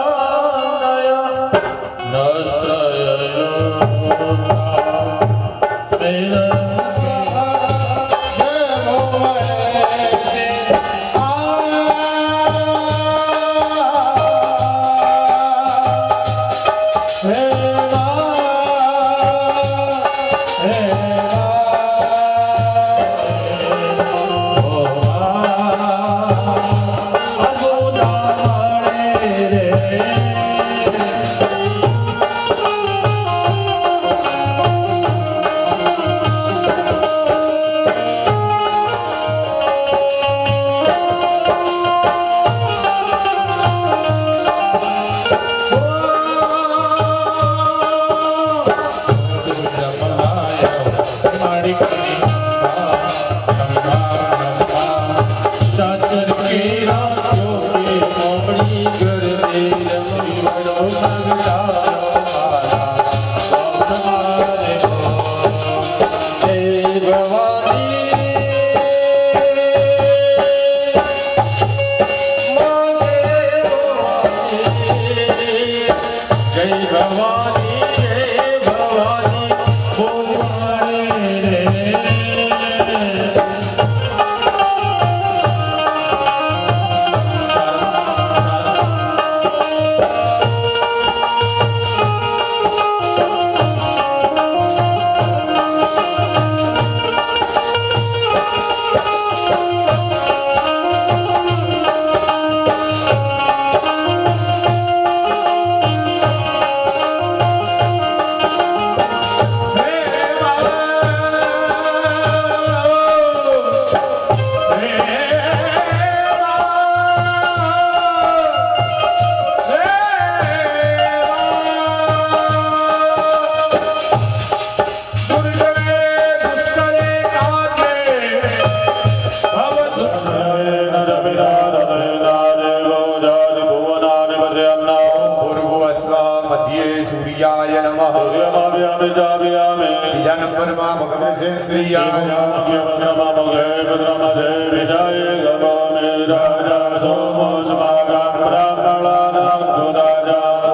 બીજા નંબરમાં ભગવાન સેન્દ્રિયા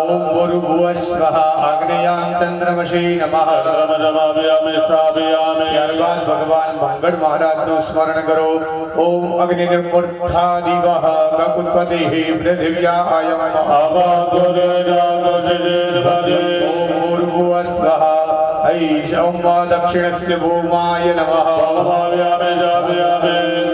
ઓમ ભૂર્ભુવઃ સ્વઃ આગ્નેયામ ચંદ્રમસી નમઃ ત્યારબાદ ભગવાન મંગળ મહારાજનું સ્મરણ કરો ઓમ અગ્નિર્મૂર્ધાદિવઃ કકુત્પતિઃ પૃથિવ્યાય નમઃ ઓમ ભૂર્ભુવઃ સ્વઃ ऐशं दक्षिणस्य भूमाय नमः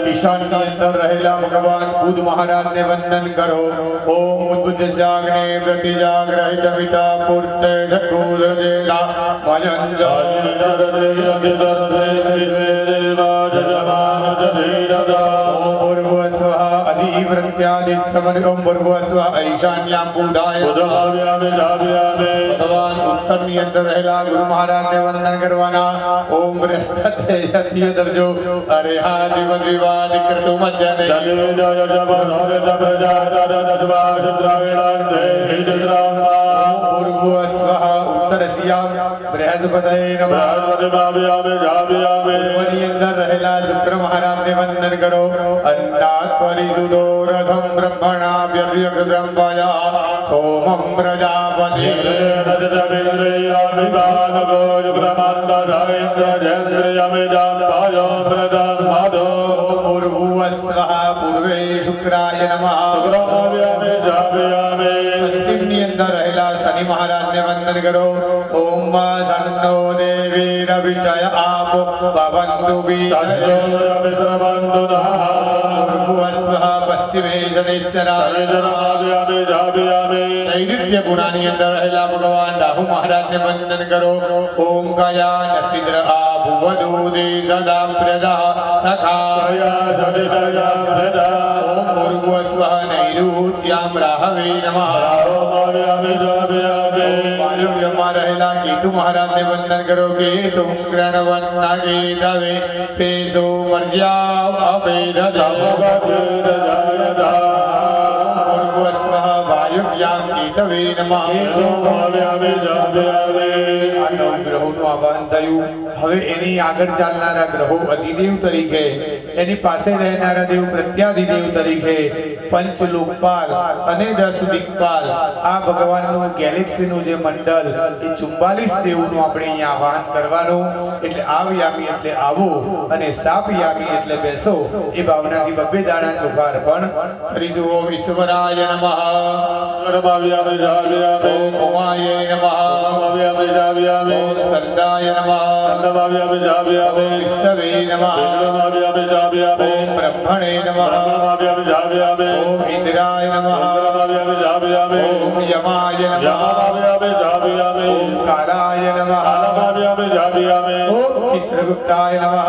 ईशान्य अंदर रहेला भगवान बुद्ध महाराज ने वंदन करो ओम बुद्ध जागने प्रति जाग्रहित पिता पूर्ते जगोदरेला ईशान्याम बुधाय भगवान उत्तर ની અંદર રહેલા ગુરુ મહારાજ ને વંદન કરવાના ઓમ બૃહસ્પતિ યતિ દર્જો અરે હાદિવ વિવાદ કરતો મજ્જને પૂર્વ સ્વઃ ઉત્તર સિયામ બૃહસ્પતિ બૃહસ્પતયે નમઃ પૂર્વની અંદર રહેલા શુક્ર મહારાજને વંદન કરો અન્નાત પરિસુદો રથમ બ્રહ્મણા વ્યવ્યગ્રમ ભયા સોમમ પ્રજાપતિ પૂર્વસ્વઃ પૂર્વે શુક્રાય નમઃ પશ્ચિમની અંદર રહેલા શનિ મહારાજને વંદન કરો ઓમ સન્નો દેવી રવિજય આપો ભવંતુ પૂર્વસ્વઃ પશ્ચિમે શનિશ્ચરાય નૈઋત્ય ગુણાની અંદર રહેલા ભગવાન રાહુ મહારાજને વંદન કરો ઓમ કયા નસિદ્ર આ ભુવદૂદે સદા પ્રજા સખા ઓમ પૂર્વસ્વઃ નૈઋત્યામ રાહવે નમઃ વાયવ્યમાં રહેલા કેતુ મહારાજને વંદન કરો કેતુમ ગ્રણવન્ના કેતવે પેશો મર્યા અભેદા પૂર્વસ્વઃ વાયવ્યામ કેતવે નમઃ આ નવ ગ્રહોનું આહ્વાન થયું હવે એની આગળ ચાલનારા ગ્રહો અધિદેવ તરીકે એની પાસે રહેનારા દેવ પ્રત્યાધિદેવ તરીકે પંચ લોકપાલ અને 10 દિક્પાલ આ ભગવાનનું ગેલેક્સીનું જે મંડળ એ 44 દેવોનું આપણે અહીંયા આહ્વાન કરવાનું એટલે આવ્યામી એટલે આવો અને સ્થાપયામી એટલે બેસો એ ભાવનાથી બબ્બે દાણા ચોખા અર્પણ કરી જુઓ વિશ્વરાય નમઃ ઓમ ઉમાય નમઃ ઓમ સ્કંદાય નમઃ ઓમ વિષ્ણવે નમઃ ઓમ બ્રહ્મણે નમઃ ઓમ ઇન્દ્રાય નમઃ ઓમ યમાય નમઃ ઓમ કાલાય નમઃ ઓમ ચિત્રગુપ્તાય નમઃ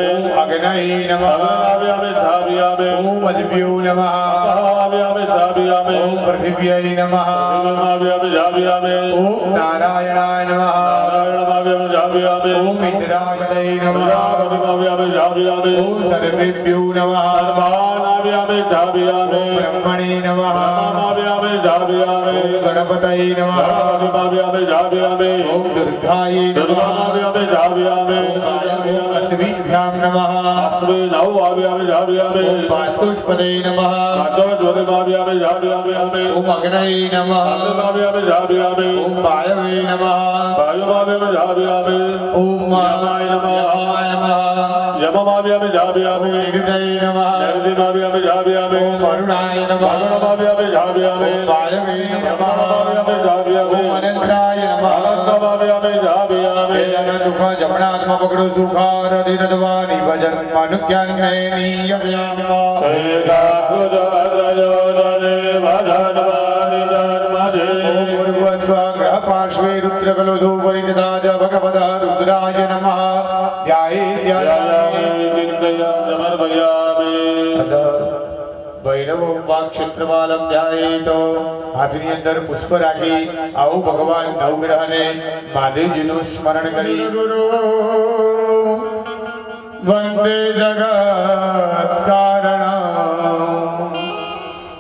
ઓમ અગ્નये નમઃ ઓમ અદ્ભ્યો નમઃ ઓમ પૃથિવ્यै નમઃ ઓમ નારાયણાય નમઃ ઓમ ઇન્દ્રાય નમઃ ઓમ સર્વેભ્યો નમઃ ઓમ બ્રહ્મણે નમઃ ઓમ ગણપતये નમઃ ઓમ દુર્ગાય નમઃ ઓમ અશ્વિભ્યામ નમઃ ઓમ વાસ્તુષ્પદે નમઃ ઓમ અગ્નये નમઃ ઓમ વાયવે નમઃ ઓમ મામાય નમઃ ઓમ હૃદય નમઃ ઓમ વરુણાય નમઃ ઓમ વાયવે નમઃ ઓમ અનંતાય નમઃ વેદાના સુખા જમણા હાથમાં પકડો સુખાર અધિરધવાની ભજન મનુજ્ઞાન નિયમ્યામ પૂર્વસ્વાગ્રહ પાર્શ્વે રુદ્રકલોધો પરિણતાજ ભગવતઃ રુદ્રાય નમઃ ભૈરવ વાક્ષેત્રપાલમ ધ્યાયેત હાથની અંદર પુષ્પ રાખી આવું ભગવાન નવગ્રહને મહાદેવજીનું સ્મરણ કરી ગુરુ વંદે જગત કારણ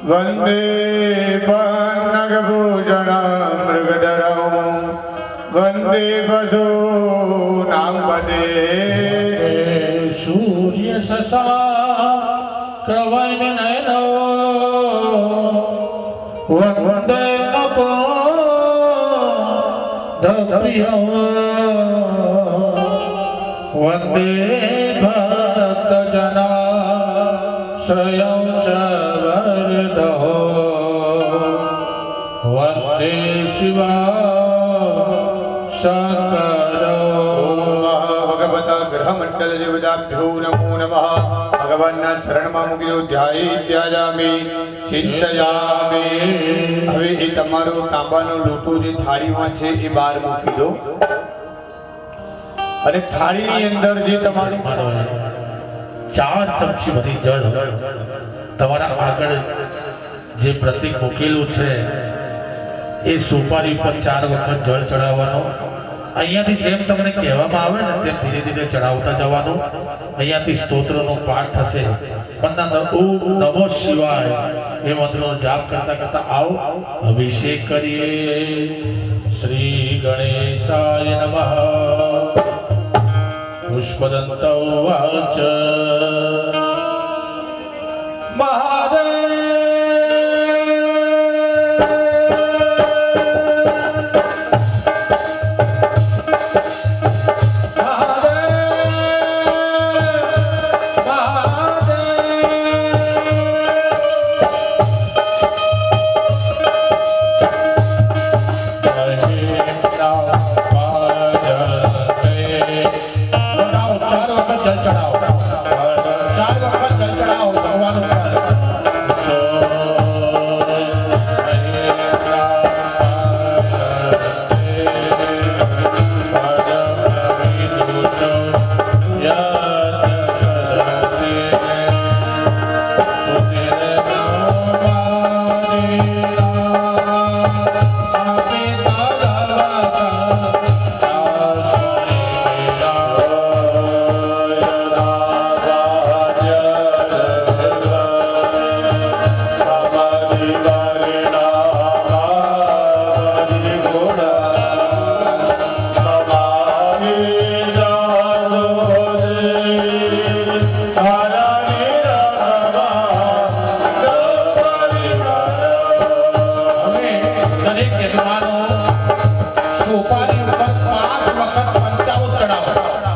વંદે પન્નગભૂષણ મૃગધરં વંદે પશૂનાં પદે સૂર્ય સસા કવન નયનો વંદે નકો ધપ્રિયમ વંદે ભક્ત જના શ્રયં ચ વરદો વંદે શિવા શંકરો ભગવત ગ્રહ મંડળ દેવતાભ્યો નમો નમઃ ભગવાનના ચરણમાં મૂકી દો ધ્યાયામી ચિંતયામી હવે એ તમારો તાંબાનો લોટો જે થાળીમાં છે એ બહાર મૂકી દો અને થાળીની અંદર જે તમારું 4 ચમચી ભરી જળ તમારા આગળ જે પ્રતીક મૂકેલું છે એ સુપારી ઉપર 4 વખત જળ ચડાવવાનો અહીંયાથી જેમ તમને કહેવામાં આવે ને તેમ ધીરે ધીરે ચડાવતા જવાનું અહીંયાથી સ્તોત્રનો પાઠ થશે પણ ઓમ નમો શિવાય એ મંત્રનો જાપ કરતા કરતા આવો અભિષેક કરીએ. શ્રી ગણેશાય નમઃ. પુષ્પદંત ઉવાચ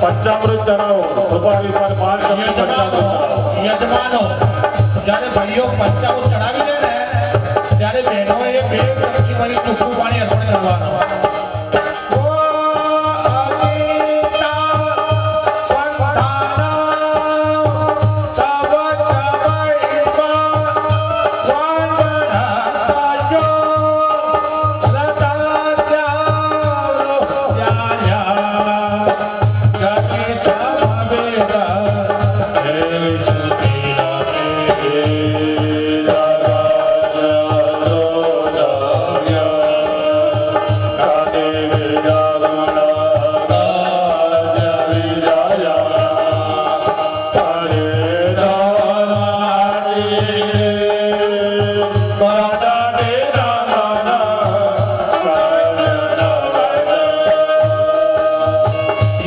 પંચામૃત ચડાવો. સુપારી પર 5 યજમાનો જ્યારે ભાઈઓ પંચામૃત ચડાવી લે ને ત્યારે બહેનોએ 2 ચમચી ભરી ચોખ્ખું પાણી અર્પણ કરવાનું.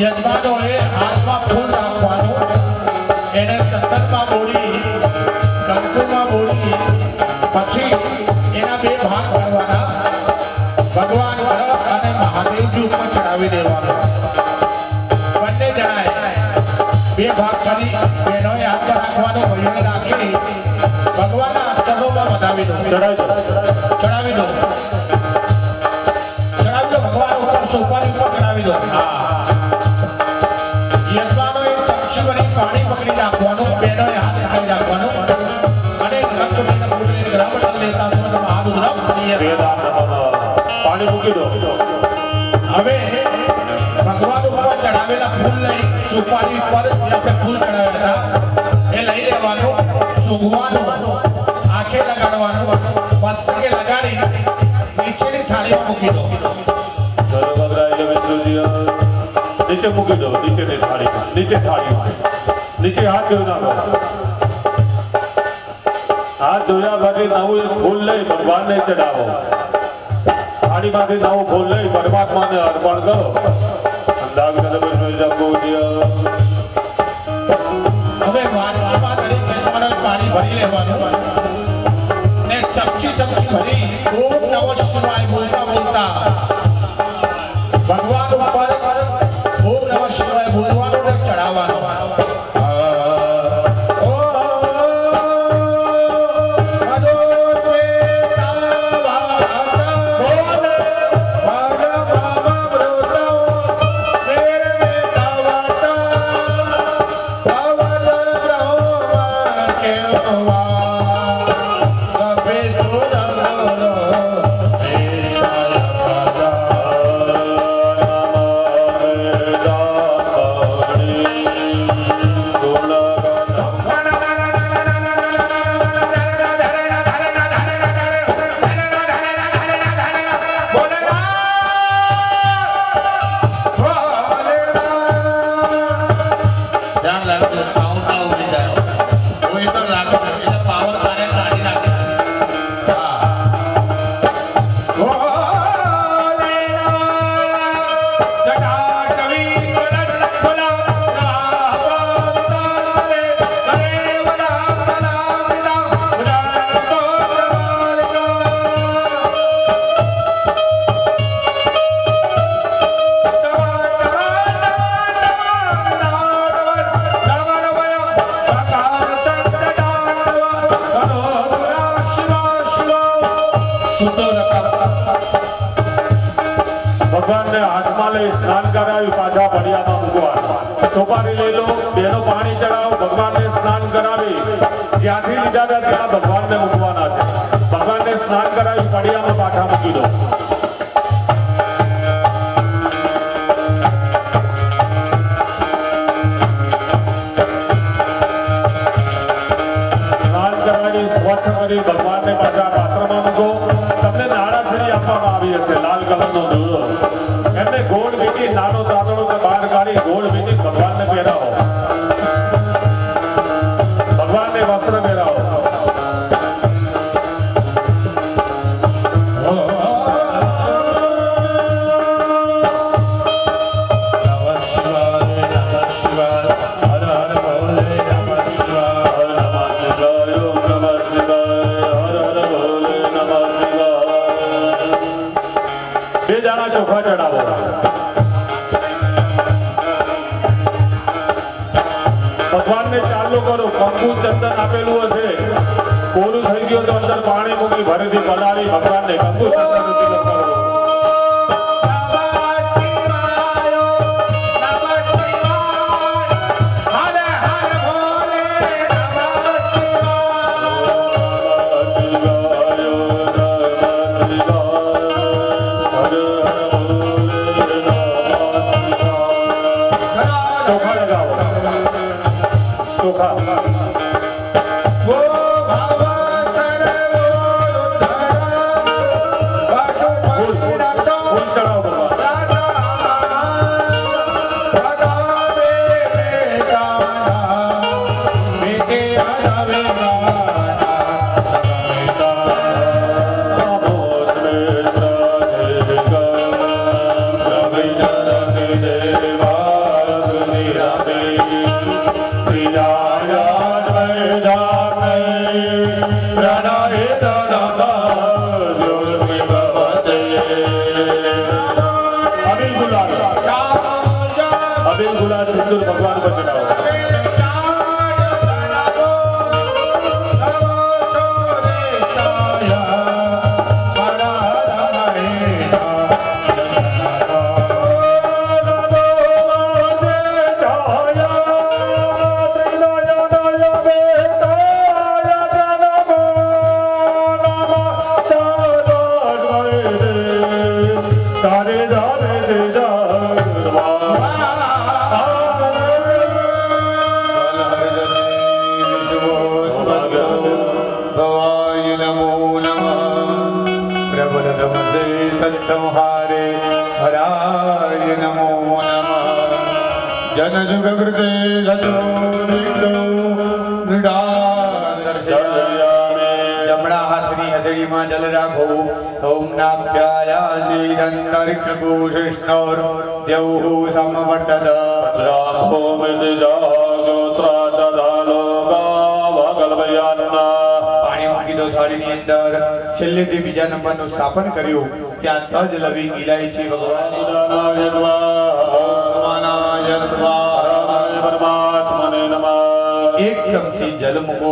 યજમાનોએ હાથમાં ફૂલ રાખવાનું, એને ચંદનમાં બોળી, કંકુમાં બોળી, પછી એના 2 ભાગ કરવાના, ભગવાન તરફ અને મહાદેવજી ઉપર ચડાવી દેવાનું. બંને જણાએ 2 ભાગ કરી બહેનોએ હાથમાં રાખવાનો, ભાઈઓએ રાખી ભગવાનના ચરણોમાં વધાવી દો. ચડાવી દો ભગવાન ઉપર, સોપારી ઉપર ચડાવી દો. યજમાનોએ ચમચી ભરી પાણી પકડી રાખવાનું, બહેનોએ હાથ પકડી રાખવાનો અને પાણી મૂકી દો. હવે ભગવાન ઉપર ચડાવેલા ફૂલ લઈ, સુપારી પર આપણે ફૂલ ચડાવ્યા હતા એ લઈ લેવાનું, સૂંઘવાનું, આંખે લગાડવાનું, મસ્તકે લગાડી નીચેની થાળીમાં મૂકી દો. નીચે મૂકી દો. નીચેની થાળીમાં, નીચે હાથ ધોઈ નાખો. હાથ ધોયા પછી નવું ફૂલ લઈ ભગવાનને ચડાવો. થાળીમાંથી નવું ફૂલ લઈ પરમાત્માને અર્પણ કરો. હવે વાટકીમાં દરેક મહેમાનોએ પાણી ભરી લેવાનું ને ચમચી ભરી ઓમ નમઃ શિવાય બોલતા બોલતા ભગવાન ઉપર ઓમ નમઃ શિવાય બોલવાનું ને ચડાવવાનું. ભગવાનને હાથમાં લઈ સ્નાન કરાવી પાછા ફળિયામાં મૂકવા. સોપારી લઈ લો, બેનો પાણી ચડાવો, ભગવાનને સ્નાન કરાવી જ્યાંથી લીધા હતા ત્યાં ભગવાનને મૂકવાના છે. ભગવાનને સ્નાન કરાવી ફળિયામાં પાછા મૂકી દો. સ્નાન કરાવી સ્વચ્છ કરી ભગવાનને પાછા પાત્રમાં મૂકો. તમને નાળાછડી આપવામાં આવી હશે, લાલ કલરનો દોરો. એમને ગોળ વીટી નાનો તાંદડો બહાર કાઢી ગોળ વીટી ભગવાનને પહેરાવો. ભગવાનને વસ્ત્ર પહેરાવો. બે જણા ચોખા ચડાવો. ભગવાનને ચાલુ કરો. કંકુ ચંદન આપેલું હશે, કોરું થઈ ગયું તો અંદર પાણી મૂકી ભરીથી પલાળી ભગવાનને કંકુ ચંદન તિલક કરો. ચોખા લગાવો. ચોખા ફૂલ ચડાવો ભગવાન. અબીલ ગુલાલ સિંદૂર ભગવાન પર ચડાવો. ભવાય નમો નમઃ. પ્રબલ નમસ્તે તત્સંહારે હરાય નમો નમઃ. જન જુગ કૃતે જતો નિતો નિડાદર્શયામિ. જમણા હાથની હથેળીમાં જલ રાખો. ઓમ નાભ્યાયાસી દંતર્ક ભૂષિષ્ણોર દેવહુ સમવર્તત. રાખો મિત જાગો ત્રાટદાલો ગાવગલભયાન્ના. પાણી મૂકી દો થાળીની અંદર. છેલ્લે તે બીજા નંબરનું સ્થાપન કર્યું. ત્યાં તજ લવિંગ ઇલાયચી ભગવાન દાનાય સમાનાય સ્વાહા. પરમાત્મને નમઃ. એક ચમચી જલ મૂકો.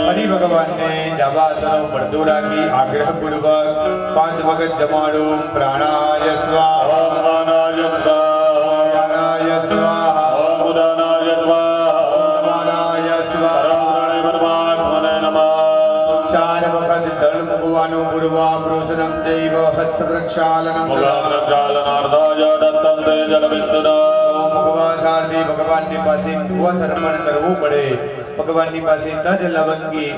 ફરી ભગવાનને ડાબા હાથનો પડદો રાખી આગ્રહપૂર્વક 5 વખત જમાડો. પ્રાણાય સ્વાહા, દાનાય સ્વાહા, પ્રાણાય સ્વાહા, દાનાય સ્વાહા. સમાનાય સ્વાહા. પરમાત્મને નમઃ. 4 વખત જળ મૂકવાનું. પૂર્વાભ્રોષણમ ચૈવ હસ્ત પ્રક્ષાલનમ તથા પ્રક્ષાલનાર્ધાય દત્તંતે જલબિંદુના. મુખવાસાર્થી ભગવાનની પાસે મુખવાસ અર્પણ કરવું પડે. ભગવાનની પાસે તજ લવંગી